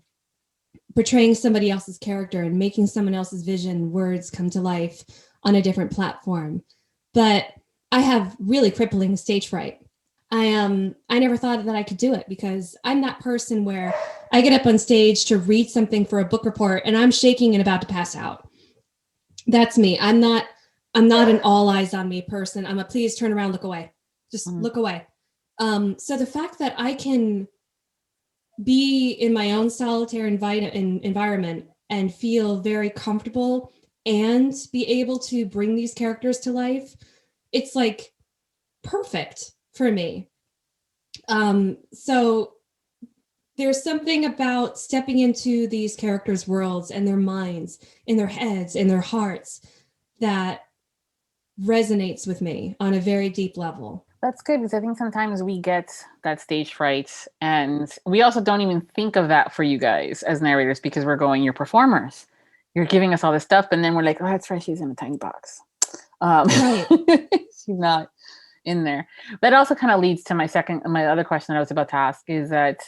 Speaker 3: portraying somebody else's character and making someone else's vision, words come to life on a different platform. but I have really crippling stage fright. I never thought that I could do it because I'm that person where I get up on stage to read something for a book report and I'm shaking and about to pass out. That's me. I'm not an all eyes on me person. I'm a please turn around, look away. Just look away. So the fact that I can be in my own solitary environment and feel very comfortable and be able to bring these characters to life, it's like perfect for me. So there's something about stepping into these characters' worlds and their minds, in their heads, in their hearts, that resonates with me on a very deep level.
Speaker 2: That's good, because I think sometimes we get that stage fright, and we also don't even think of that for you guys as narrators, because we're going, you're performers. You're giving us all this stuff, and then we're like, oh, that's right, she's in a tiny box.
Speaker 3: Right.
Speaker 2: She's not in there. That also kind of leads to my other question that I was about to ask, is that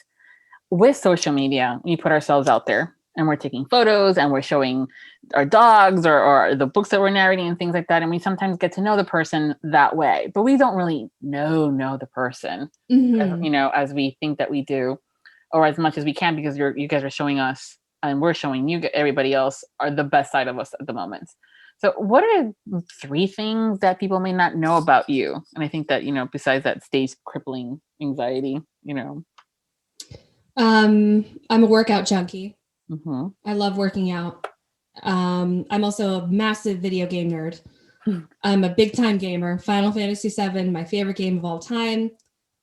Speaker 2: with social media, we put ourselves out there and we're taking photos and we're showing our dogs or the books that we're narrating and things like that. And we sometimes get to know the person that way, but we don't really know the person, as we think that we do, or as much as we can, because you guys are showing us and we're showing you, everybody else, are the best side of us at the moment. So what are 3 things that people may not know about you? And I think that, besides that stage crippling anxiety,
Speaker 3: I'm a workout junkie.
Speaker 2: Mm-hmm.
Speaker 3: I love working out. I'm also a massive video game nerd. I'm a big time gamer. Final Fantasy VII, my favorite game of all time.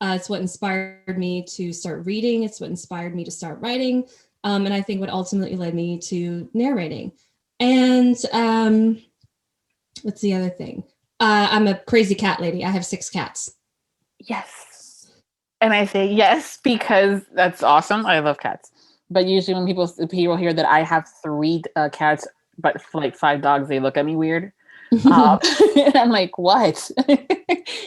Speaker 3: It's what inspired me to start reading. It's what inspired me to start writing. And I think what ultimately led me to narrating. And what's the other thing? I'm a crazy cat lady. I have 6 cats.
Speaker 2: Yes. And I say yes because that's awesome. I love cats. But usually when people hear that I have 3 cats, but like 5 dogs, they look at me weird. And I'm like, what?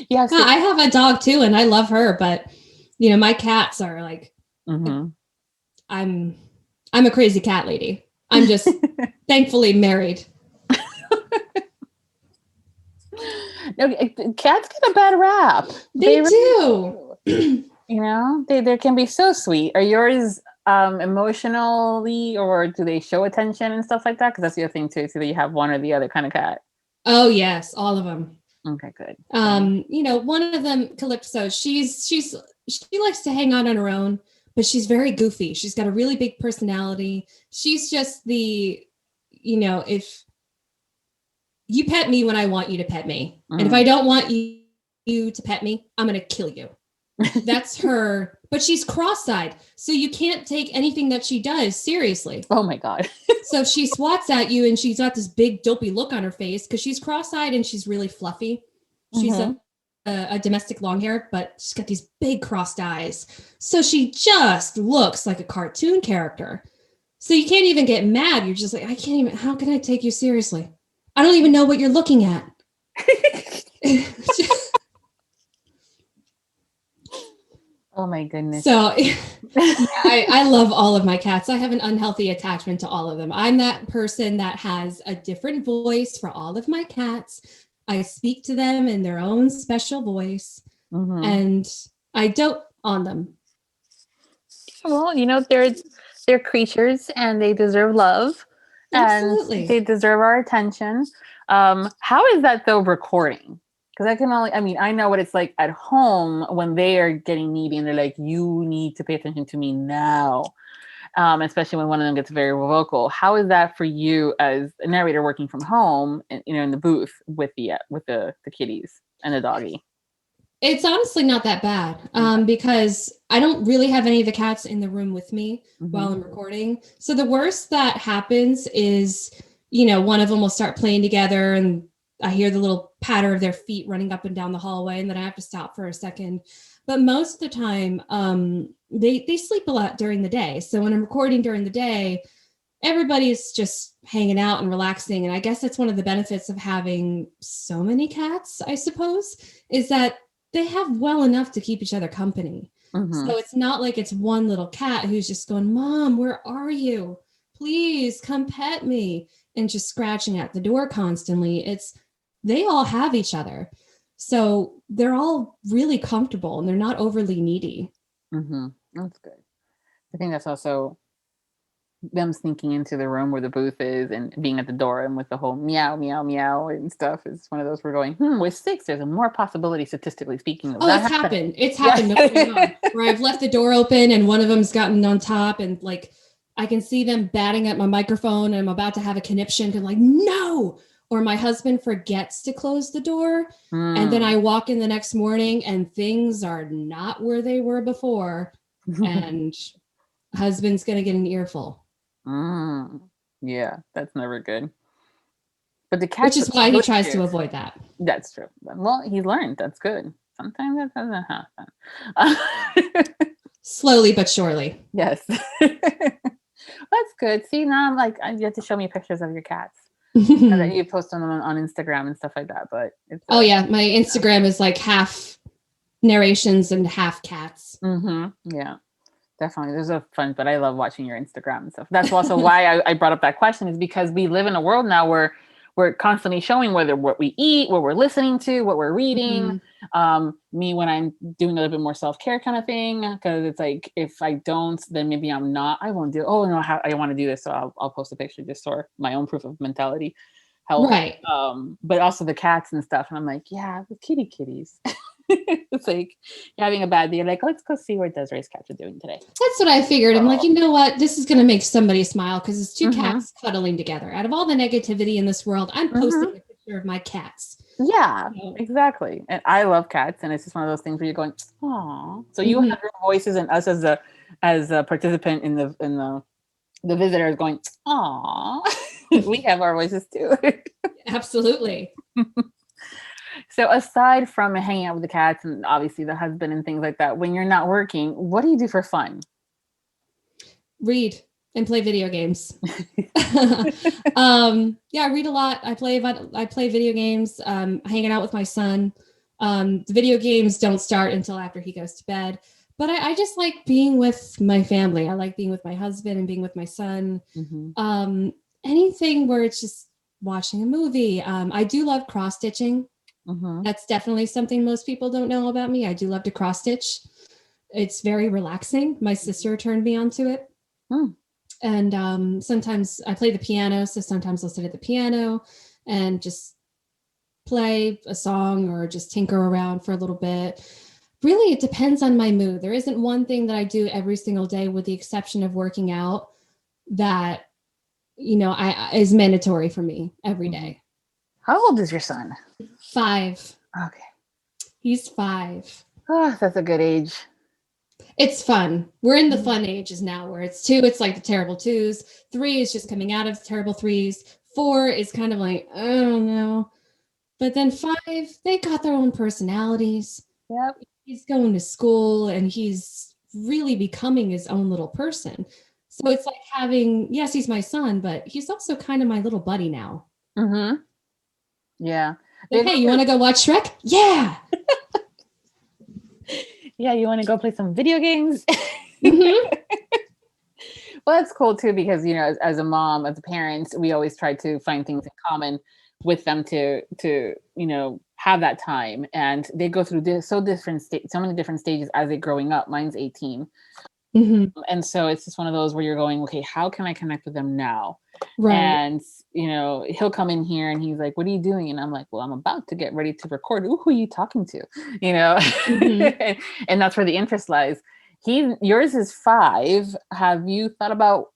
Speaker 2: Yeah.
Speaker 3: I have a dog too, and I love her. But my cats are like, I'm a crazy cat lady. I'm just thankfully married.
Speaker 2: No, cats get a bad rap.
Speaker 3: They do.
Speaker 2: They can be so sweet. Are yours emotionally, or do they show attention and stuff like that? Because that's the other thing too, so that you have one or the other kind of cat.
Speaker 3: Oh yes, all of them.
Speaker 2: Okay, good.
Speaker 3: One of them, Calypso, she likes to hang out on her own, but she's very goofy. She's got a really big personality. She's just if you pet me when I want you to pet me, and if I don't want you to pet me, I'm going to kill you. That's her, but she's cross-eyed, so you can't take anything that she does seriously.
Speaker 2: Oh my God.
Speaker 3: So if she swats at you and she's got this big dopey look on her face because she's cross-eyed and she's really fluffy. She's a domestic long hair, but she's got these big crossed eyes. So she just looks like a cartoon character. So you can't even get mad. You're just like, how can I take you seriously? I don't even know what you're looking at.
Speaker 2: Oh my goodness.
Speaker 3: So I love all of my cats. I have an unhealthy attachment to all of them. I'm that person that has a different voice for all of my cats. I speak to them in their own special voice, and I dote on them.
Speaker 2: Well, they're creatures and they deserve love.
Speaker 3: Absolutely.
Speaker 2: And they deserve our attention. How is that though, recording? Because I know what it's like at home when they are getting needy and they're like, you need to pay attention to me now. Especially when one of them gets very vocal. How is that for you as a narrator working from home, in the booth with the kitties and the doggy?
Speaker 3: It's honestly not that bad, because I don't really have any of the cats in the room with me while I'm recording. So the worst that happens is, one of them will start playing together and I hear the little patter of their feet running up and down the hallway, and then I have to stop for a second. But most of the time, they sleep a lot during the day. So when I'm recording during the day, everybody's just hanging out and relaxing. And I guess that's one of the benefits of having so many cats, I suppose, is that they have well enough to keep each other company. So it's not like it's one little cat who's just going, Mom, where are you? Please come pet me. And just scratching at the door constantly. It's they all have each other. So they're all really comfortable and they're not overly needy.
Speaker 2: Mm-hmm. That's good. I think that's also them sneaking into the room where the booth is and being at the door and with the whole meow, meow, meow and stuff is one of those we're going, with 6, there's a more possibility, statistically speaking.
Speaker 3: Oh, it's happened. It's happened. Yeah. Where I've left the door open and one of them's gotten on top and like, I can see them batting at my microphone and I'm about to have a conniption and like, no, or my husband forgets to close the door. And then I walk in the next morning and things are not where they were before. And husband's going to get an earful.
Speaker 2: Yeah, that's never good. But the cat,
Speaker 3: which is why he tries to avoid that.
Speaker 2: That's true. Well, he learned. That's good. Sometimes that doesn't happen.
Speaker 3: Slowly but surely.
Speaker 2: Yes. That's good. See, now I'm like, you have to show me pictures of your cats. And then you post them on Instagram and stuff like that. But it's
Speaker 3: yeah, my Instagram is like half narrations and half cats.
Speaker 2: Yeah. Definitely. Those are fun, but I love watching your Instagram and stuff. That's also why I brought up that question, is because we live in a world now where we're constantly showing what we eat, what we're listening to, what we're reading. Me, when I'm doing a little bit more self-care kind of thing, because it's like, if I don't, then maybe I won't do, I want to do this. So I'll post a picture just for my own proof of mentality health.
Speaker 3: Right.
Speaker 2: But also the cats and stuff. And I'm like, yeah, the kitties. It's like you're having a bad day. You're like, let's go see what Desiree's cats are doing today.
Speaker 3: That's what I figured. I'm like, you know what? This is going to make somebody smile because it's 2 cats cuddling together. Out of all the negativity in this world, I'm posting a picture of my cats.
Speaker 2: Yeah, exactly. And I love cats, and it's just one of those things where you're going, "Aw." So you have your voices, and us as a participant in the visitors going, "Aw." We have our voices too.
Speaker 3: Absolutely.
Speaker 2: So aside from hanging out with the cats and obviously the husband and things like that, when you're not working, what do you do for fun?
Speaker 3: Read and play video games. I read a lot. I play video games, hanging out with my son. The video games don't start until after he goes to bed, but I just like being with my family. I like being with my husband and being with my son. Anything where it's just watching a movie. I do love cross stitching. That's definitely something most people don't know about me. I do love to cross stitch. It's very relaxing. My sister turned me onto it. And sometimes I play the piano. So sometimes I'll sit at the piano and just play a song or just tinker around for a little bit. Really, it depends on my mood. There isn't one thing that I do every single day, with the exception of working out, that, is mandatory for me every day.
Speaker 2: How old is your son?
Speaker 3: 5.
Speaker 2: Okay.
Speaker 3: He's 5.
Speaker 2: Oh, that's a good age.
Speaker 3: It's fun. We're in the fun ages now, where it's 2, it's like the terrible 2s. 3 is just coming out of the terrible 3s. 4 is kind of like, I don't know. But then 5, they got their own personalities.
Speaker 2: Yep.
Speaker 3: He's going to school and he's really becoming his own little person. So it's like yes, he's my son, but he's also kind of my little buddy now.
Speaker 2: Yeah.
Speaker 3: Like, hey, you want to go watch Shrek? Yeah.
Speaker 2: Yeah, you want to go play some video games? Well, that's cool too, because as a mom, as a parent, we always try to find things in common with them to have that time. And they go through so many different stages as they're growing up. Mine's 18. And so it's just one of those where you're going, okay, how can I connect with them now?
Speaker 3: Right.
Speaker 2: And he'll come in here and he's like, what are you doing? And I'm like, well, I'm about to get ready to record. Ooh, who are you talking to? And that's where the interest lies. Yours is 5. Have you thought about,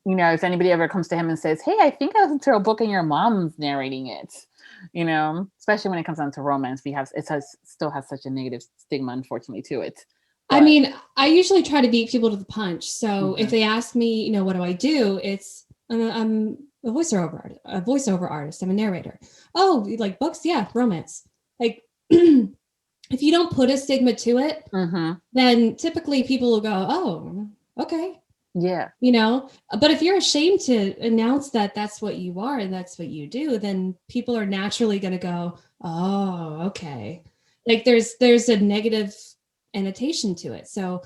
Speaker 2: if anybody ever comes to him and says, hey, I think I listened to a book and your mom's narrating it, especially when it comes down to romance, still has such a negative stigma, unfortunately, to it. But,
Speaker 3: I mean, I usually try to beat people to the punch. So if they ask me, what do I do? I'm a voiceover artist. I'm a narrator. Oh, you like books? Yeah, romance. Like, if you don't put a stigma to it, then typically people will go, oh, okay.
Speaker 2: Yeah.
Speaker 3: But if you're ashamed to announce that that's what you are and that's what you do, then people are naturally going to go, oh, okay. Like there's a negative annotation to it. So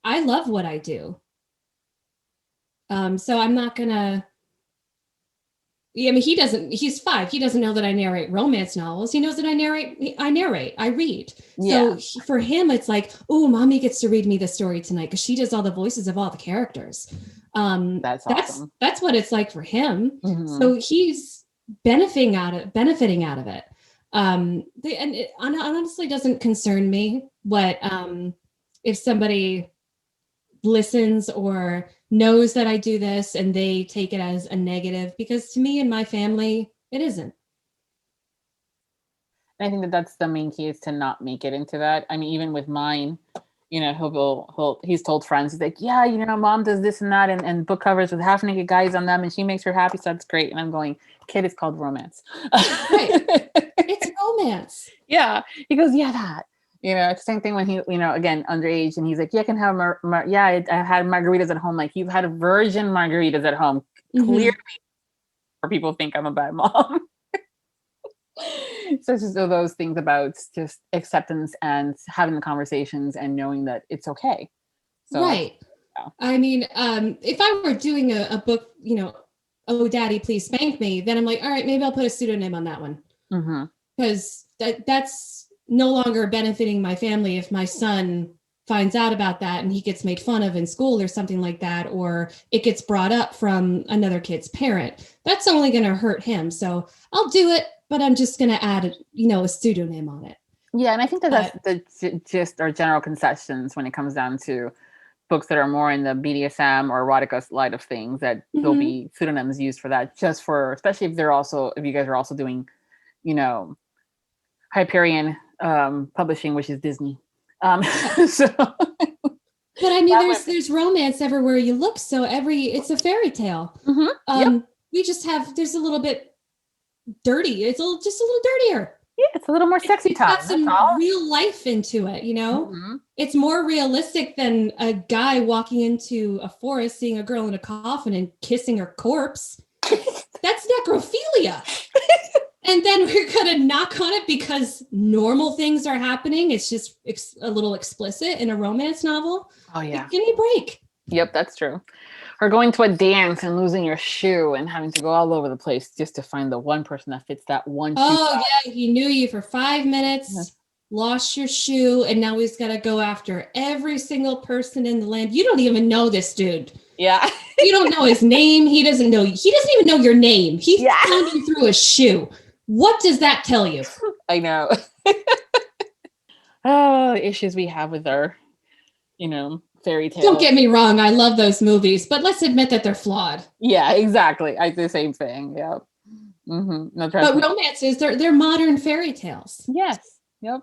Speaker 3: I love what I do. So I'm not gonna I mean, he's 5. He doesn't know that I narrate romance novels. He knows that I read.
Speaker 2: Yeah.
Speaker 3: So for him, it's like, oh, mommy gets to read me the story tonight because she does all the voices of all the characters.
Speaker 2: That's awesome.
Speaker 3: That's what it's like for him.
Speaker 2: Mm-hmm.
Speaker 3: So he's benefiting out of it. It honestly doesn't concern me what if somebody listens or knows that I do this and they take it as a negative, because to me and my family, it isn't.
Speaker 2: And I think that's the main key, is to not make it into that. I mean, even with mine, you know, he's told friends, he's like, yeah, you know, mom does this and that, and book covers with half naked guys on them, and she makes her happy, so that's great. And I'm going, kid, it's called romance.
Speaker 3: Right. It's romance.
Speaker 2: Yeah. He goes, yeah, that. You know, it's the same thing when he, you know, again, underage, and he's like, yeah, I can have, I had margaritas at home. Like, you've had virgin margaritas at home.
Speaker 3: Mm-hmm.
Speaker 2: Clearly, or people think I'm a bad mom. So it's just those things about just acceptance and having the conversations and knowing that it's okay. So,
Speaker 3: right.
Speaker 2: Yeah.
Speaker 3: I mean, if I were doing a book, you know, oh, daddy, please spank me, then I'm like, all right, maybe I'll put a pseudonym on that one. Because that's no longer benefiting my family if my son finds out about that and he gets made fun of in school or something like that, or it gets brought up from another kid's parent. That's only going to hurt him. So I'll do it, but I'm just going to add, you know, a pseudonym on it.
Speaker 2: Yeah, and I think that's the just our general concessions when it comes down to books that are more in the BDSM or erotica side of things, that there'll be pseudonyms used for that, just for, especially if you guys are also doing, you know, Hyperion Publishing, which is Disney. So,
Speaker 3: but I mean, there's romance everywhere you look. So it's a fairy tale. We just there's a little bit dirty. It's just a little dirtier.
Speaker 2: Yeah, it's a little more sexy time.
Speaker 3: Got some real life into it, you know? It's more realistic than a guy walking into a forest, seeing a girl in a coffin and kissing her corpse. That's necrophilia. And then we're going to knock on it because normal things are happening. It's just a little explicit in a romance novel.
Speaker 2: Oh, yeah.
Speaker 3: Give me a break.
Speaker 2: Yep, that's true. Or going to a dance and losing your shoe and having to go all over the place just to find the one person that fits that one shoe.
Speaker 3: Oh, yeah. He knew you for 5 minutes, lost your shoe, and now he's got to go after every single person in the land. You don't even know this dude.
Speaker 2: Yeah.
Speaker 3: You don't know his name. He doesn't even know your name. He found you through a shoe. What does that tell you?
Speaker 2: I know. Oh, issues we have with our, you know, fairy tale.
Speaker 3: Don't get me wrong. I love those movies, but let's admit that they're flawed.
Speaker 2: Yeah, exactly. I do the same thing. Yeah. No,
Speaker 3: but romances, they're modern fairy tales.
Speaker 2: Yes. Yep.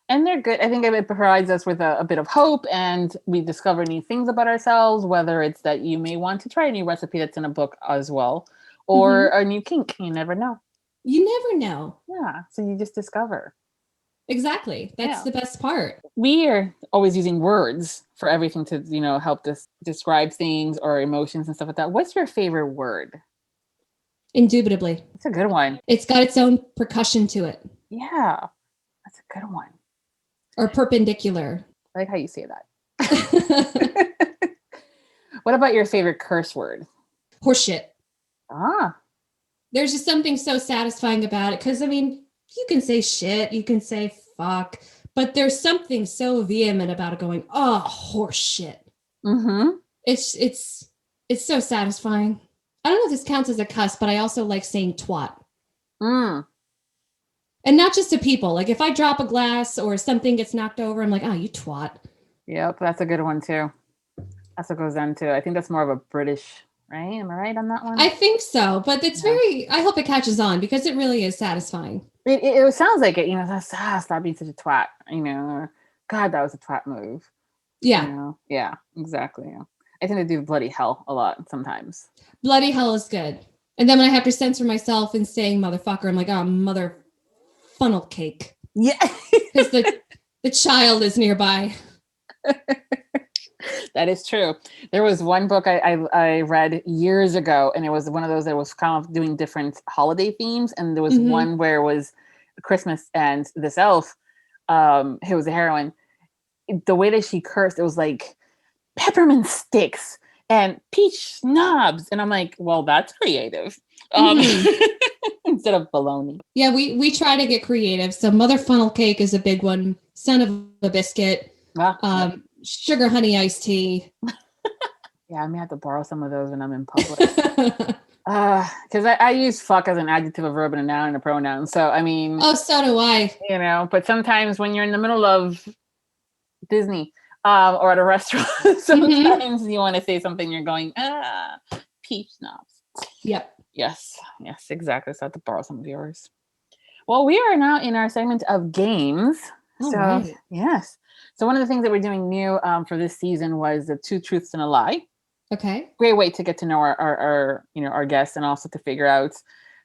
Speaker 2: And they're good. I think it provides us with a bit of hope, and we discover new things about ourselves, whether it's that you may want to try a new recipe that's in a book as well, or a new kink. You never know.
Speaker 3: You never know.
Speaker 2: Yeah. So you just discover.
Speaker 3: Exactly. That's the best part.
Speaker 2: We are always using words for everything to, you know, help us describe things or emotions and stuff like that. What's your favorite word?
Speaker 3: Indubitably.
Speaker 2: It's a good one.
Speaker 3: It's got its own percussion to it.
Speaker 2: Yeah. That's a good one.
Speaker 3: Or perpendicular.
Speaker 2: I like how you say that. What about your favorite curse word?
Speaker 3: Horseshit.
Speaker 2: Ah.
Speaker 3: There's just something so satisfying about it. Because, I mean, you can say shit, you can say fuck, but there's something so vehement about it going, oh, horse shit. It's so satisfying. I don't know if this counts as a cuss, but I also like saying twat. And not just to people. Like if I drop a glass or something gets knocked over, I'm like, oh, you twat.
Speaker 2: Yep, that's a good one too. That's what goes down to. I think that's more of a British, right? Am I right on that one?
Speaker 3: I think so, but it's I hope it catches on because it really is satisfying.
Speaker 2: It sounds like it, you know, stop being such a twat, you know, or, God, that was a twat move.
Speaker 3: Yeah.
Speaker 2: You know? Yeah, exactly. Yeah. I think they do bloody hell a lot sometimes.
Speaker 3: Bloody hell is good. And then when I have to censor myself in saying motherfucker, I'm like, oh, mother funnel cake.
Speaker 2: Yeah.
Speaker 3: Because the child is nearby.
Speaker 2: That is true. There was one book I read years ago, and it was one of those that was kind of doing different holiday themes. And there was one where it was Christmas, and this elf, who was a heroine, the way that she cursed, it was like peppermint sticks and peach schnapps. And I'm like, well, that's creative. Instead of bologna.
Speaker 3: Yeah, we try to get creative. So mother funnel cake is a big one. Son of a biscuit. Sugar honey iced tea.
Speaker 2: Yeah, I may have to borrow some of those when I'm in public. Because I use fuck as an adjective, a verb, and a noun, and a pronoun. So, I mean.
Speaker 3: Oh, so do I.
Speaker 2: You know, but sometimes when you're in the middle of Disney or at a restaurant, sometimes you want to say something, you're going, peach schnapps.
Speaker 3: Yep.
Speaker 2: Yes, exactly. So I have to borrow some of yours. Well, we are now in our segment of games.
Speaker 3: Right.
Speaker 2: Yes. So one of the things that we're doing new for this season was the 2 truths and a lie.
Speaker 3: Okay.
Speaker 2: Great way to get to know our guests, and also to figure out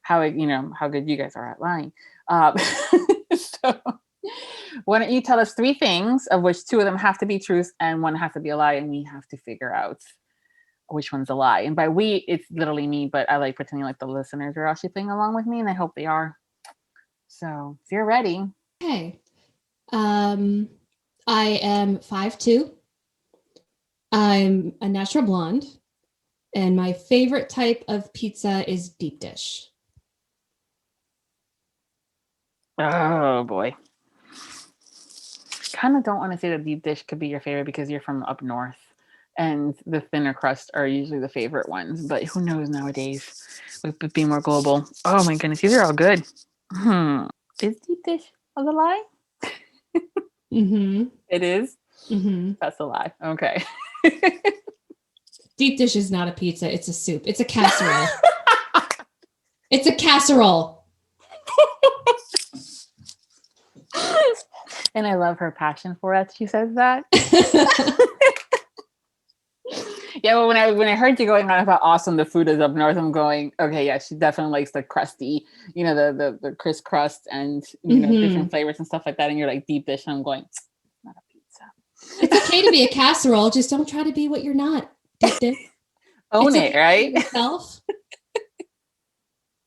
Speaker 2: how good you guys are at lying. So why don't you tell us 3 things, of which 2 of them have to be truths and 1 has to be a lie, and we have to figure out which one's a lie. And by we, it's literally me, but I like pretending like the listeners are actually playing along with me, and I hope they are. So if you're ready.
Speaker 3: Okay. I am 5'2". I'm a natural blonde, and my favorite type of pizza is deep dish.
Speaker 2: Oh boy. Kind of don't want to say that deep dish could be your favorite because you're from up north and the thinner crust are usually the favorite ones, but who knows nowadays with being more global. Oh my goodness, these are all good. Is deep dish a lie?
Speaker 3: Mm-hmm.
Speaker 2: It is?
Speaker 3: Mm-hmm.
Speaker 2: That's a lie. Okay.
Speaker 3: Deep dish is not a pizza. It's a soup. It's a casserole. It's a casserole.
Speaker 2: And I love her passion for it. She says that. Yeah, well, when I heard you going on about awesome the food is up north, I'm going, okay, yeah, she definitely likes the crusty, the crisp crust and different flavors and stuff like that. And you're like deep dish, and I'm going, it's not a pizza.
Speaker 3: It's okay to be a casserole, just don't try to be what you're not. Deep dish.
Speaker 2: Own it, right?
Speaker 3: Yourself.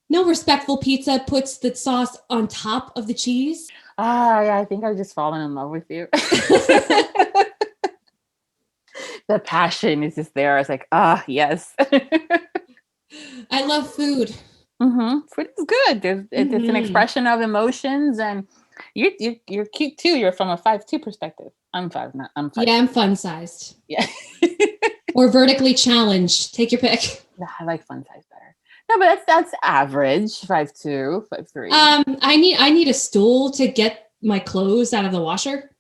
Speaker 3: No respectful pizza puts the sauce on top of the cheese.
Speaker 2: Yeah, I think I've just fallen in love with you. The passion is just there. I was like, yes.
Speaker 3: I love food.
Speaker 2: Food is good. It's an expression of emotions, and you're cute too. You're from a 5'2" perspective. I'm 5.
Speaker 3: Yeah, I'm fun sized.
Speaker 2: Yeah.
Speaker 3: Or vertically challenged. Take your pick.
Speaker 2: Yeah, I like fun size better. No, but that's average. 5'2", 5'3".
Speaker 3: I need a stool to get my clothes out of the washer.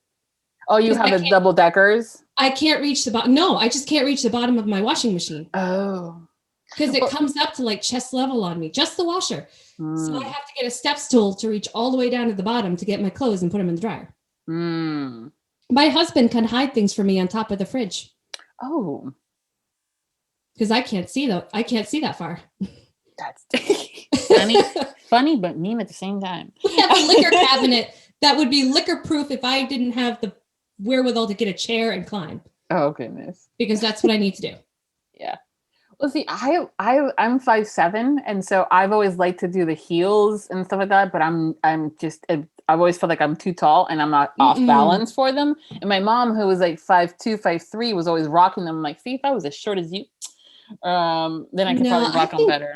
Speaker 2: Oh, you have the double deckers? I
Speaker 3: can't reach the bottom. No, I just can't reach the bottom of my washing machine.
Speaker 2: Oh.
Speaker 3: Because it comes up to like chest level on me, just the washer. So I have to get a step stool to reach all the way down to the bottom to get my clothes and put them in the dryer. My husband can hide things for me on top of the fridge.
Speaker 2: Oh.
Speaker 3: Because I can't see that far.
Speaker 2: That's funny, but mean at the same time.
Speaker 3: We have a liquor cabinet that would be liquor proof if I didn't have the wherewithal to get a chair and climb.
Speaker 2: Oh goodness.
Speaker 3: Because that's what I need to do.
Speaker 2: Yeah. Well, see, I'm 5'7", and so I've always liked to do the heels and stuff like that, but I've always felt like I'm too tall and I'm not off balance for them. And my mom, who was like 5'2", 5'3", was always rocking them. I'm like, see, if I was as short as you, then I could probably rock them better.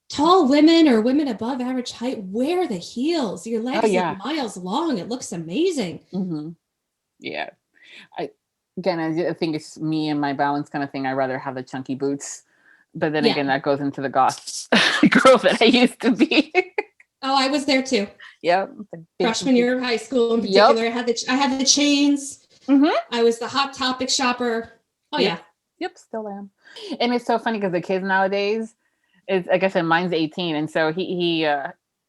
Speaker 3: Tall women or women above average height wear the heels. Your legs are miles long. It looks amazing.
Speaker 2: Yeah. I think it's me and my balance kind of thing. I'd rather have the chunky boots. But then again, that goes into the goth girl that I used to be.
Speaker 3: Oh, I was there too.
Speaker 2: Yep.
Speaker 3: Freshman year of high school in particular. Yep. I had the chains. I was the Hot Topic shopper. Oh yeah.
Speaker 2: Yep, still am. And it's so funny because the kids nowadays, it's like I said, mine's 18, and so he's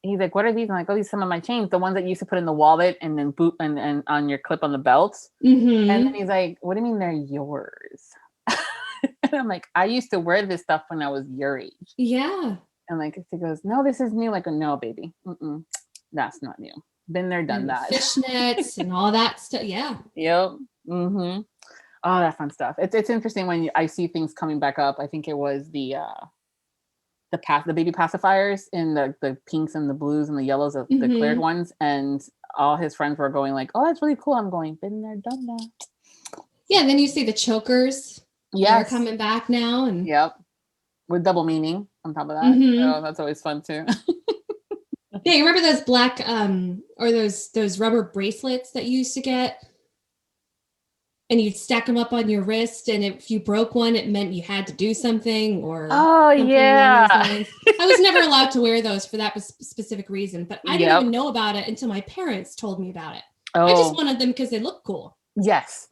Speaker 2: like, "What are these?" I'm like, "Oh, these are some of my chains, the ones that you used to put in the wallet and then boot and on your clip on the belt." And then he's like, "What do you mean they're yours?" And I'm like, "I used to wear this stuff when I was your age."
Speaker 3: Yeah.
Speaker 2: And like he goes, "No, this is new." Like, "No, baby, that's not new. Been there, done that."
Speaker 3: Fishnets and all that stuff. Yeah.
Speaker 2: Yep. Oh, that fun stuff. It's interesting when I see things coming back up. I think it was the baby pacifiers in the pinks and the blues and the yellows of the cleared ones, and all his friends were going like, "Oh, that's really cool." I'm going, "Been there, done that."
Speaker 3: Yeah, and then you see the chokers. They're
Speaker 2: Yes.
Speaker 3: coming back now. And
Speaker 2: Yep. With double meaning on top of that.
Speaker 3: Mhm.
Speaker 2: So that's always fun too.
Speaker 3: yeah, you remember those black or those rubber bracelets that you used to get? And you'd stack them up on your wrist, and if you broke one, it meant you had to do something or
Speaker 2: Oh,
Speaker 3: something
Speaker 2: yeah.
Speaker 3: along those lines. I was never allowed to wear those for that specific reason, but I didn't even know about it until my parents told me about it. I just wanted them because they look cool.
Speaker 2: Yes.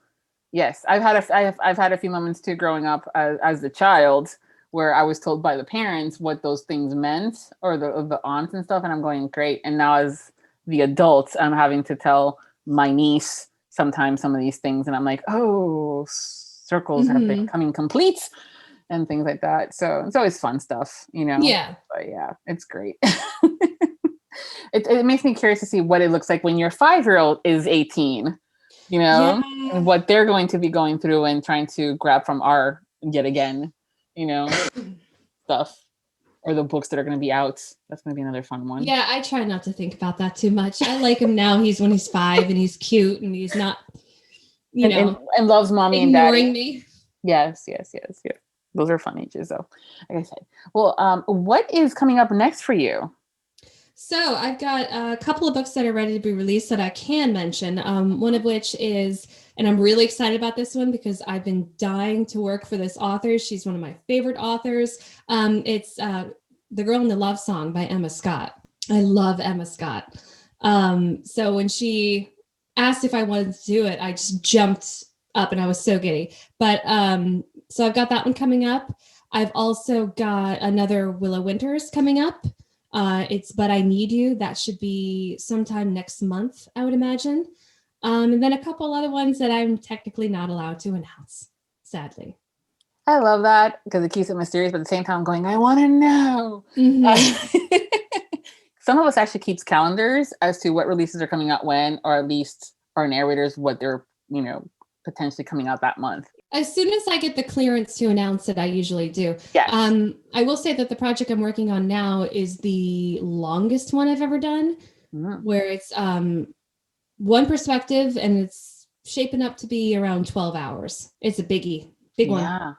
Speaker 2: I've had a few moments too growing up as a child where I was told by the parents what those things meant, or the aunts and stuff, and I'm going, great. And now as the adult, I'm having to tell my niece sometimes some of these things, and I'm like, oh, circles have been coming complete and things like that. So it's always fun stuff,
Speaker 3: Yeah.
Speaker 2: But yeah, it's great. It makes me curious to see what it looks like when your 5-year-old is 18, and what they're going to be going through and trying to grab from our, yet again, stuff, or the books that are going to be out. That's going to be another fun one.
Speaker 3: Yeah, I try not to think about that too much. I like him now. When he's 5 and he's cute and he's not,
Speaker 2: and loves mommy and daddy.
Speaker 3: Ignoring me.
Speaker 2: Yes. Those are fun ages, though. Like I said. Well, what is coming up next for you?
Speaker 3: So I've got a couple of books that are ready to be released that I can mention. One of which is, and I'm really excited about this one because I've been dying to work for this author. She's one of my favorite authors. It's The Girl in the Love Song by Emma Scott. I love Emma Scott. So when she asked if I wanted to do it, I just jumped up and I was so giddy. But so I've got that one coming up. I've also got another Willow Winters coming up. It's But I Need You. That should be sometime next month, I would imagine. And then a couple other ones that I'm technically not allowed to announce, sadly.
Speaker 2: I love that because it keeps it mysterious, but at the same time I'm going, I want to know. Some of us actually keeps calendars as to what releases are coming out when, or at least our narrators, what they're, potentially coming out that month.
Speaker 3: As soon as I get the clearance to announce it, I usually do.
Speaker 2: Yes.
Speaker 3: I will say that the project I'm working on now is the longest one I've ever done, where it's one perspective and it's shaping up to be around 12 hours. It's a big one.
Speaker 2: Yeah.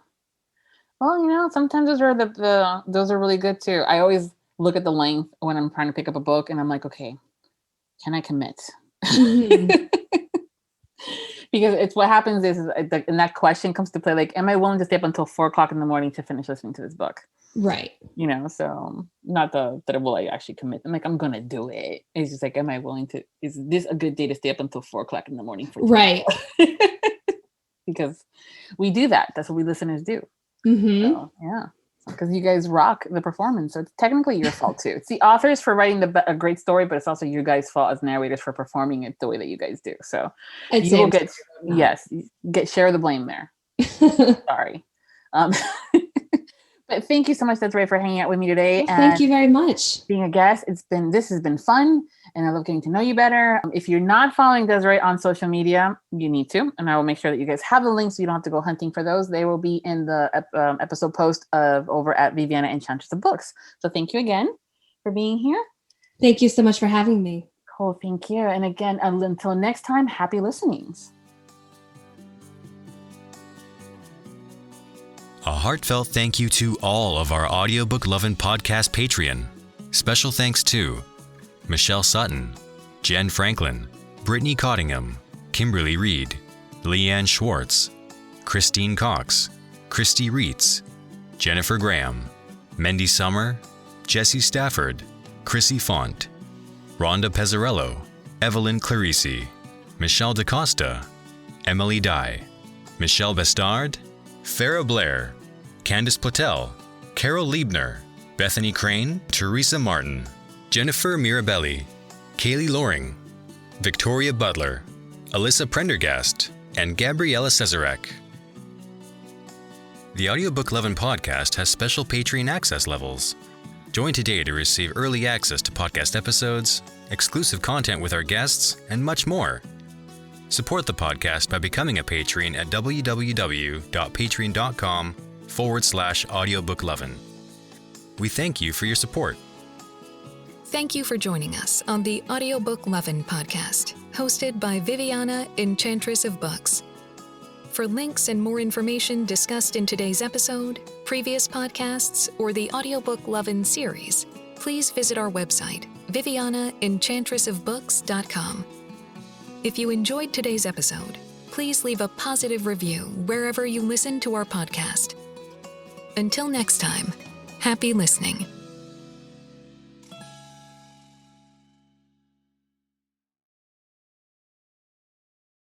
Speaker 2: Well, sometimes those are those are really good too. I always look at the length when I'm trying to pick up a book, and I'm like, okay, can I commit? Because it's what happens is and that question comes to play, like, am I willing to stay up until 4:00 in the morning to finish listening to this book?
Speaker 3: Right.
Speaker 2: So not that will I actually commit. I'm like, I'm gonna do it. It's just like, am I willing to? Is this a good day to stay up until 4:00 in the morning for?
Speaker 3: Right.
Speaker 2: Because we do that. That's what we listeners do. So, yeah. Because you guys rock the performance, so it's technically your fault too. It's the authors for writing a great story, but it's also you guys' fault as narrators for performing it the way that you guys do. So you will get share the blame there. Sorry, but thank you so much, Desiree, for hanging out with me today.
Speaker 3: Well, thank you very much.
Speaker 2: Being a guest, this has been fun, and I love getting to know you better. If you're not following Desiree on social media, you need to, and I will make sure that you guys have the links so you don't have to go hunting for those. They will be in the episode post over at Viviana Enchantress of Books. So thank you again for being here.
Speaker 3: Thank you so much for having me.
Speaker 2: Cool, thank you. And again, until next time, happy listenings.
Speaker 4: A heartfelt thank you to all of our Audiobook Lovin Podcast Patreon. Special thanks to Michelle Sutton, Jen Franklin, Brittany Cottingham, Kimberly Reed, Leanne Schwartz, Christine Cox, Christy Reitz, Jennifer Graham, Mendy Summer, Jesse Stafford, Chrissy Font, Rhonda Pezzarello, Evelyn Clarisi, Michelle DaCosta, Emily Dye, Michelle Bestard, Farah Blair, Candice Platel, Carol Liebner, Bethany Crane, Teresa Martin, Jennifer Mirabelli, Kaylee Loring, Victoria Butler, Alyssa Prendergast, and Gabriella Cesarek. The Audiobook Lovin Podcast has special Patreon access levels. Join today to receive early access to podcast episodes, exclusive content with our guests, and much more. Support the podcast by becoming a patron at www.patreon.com/audiobookluvin. We thank you for your support.
Speaker 1: Thank you for joining us on the Audiobook Lovin Podcast, hosted by Viviana, Enchantress of Books. For links and more information discussed in today's episode, previous podcasts, or the Audiobook Lovin Series, please visit our website, Viviana, enchantressofbooks.com. If you enjoyed today's episode, please leave a positive review wherever you listen to our podcast. Until next time, happy listening.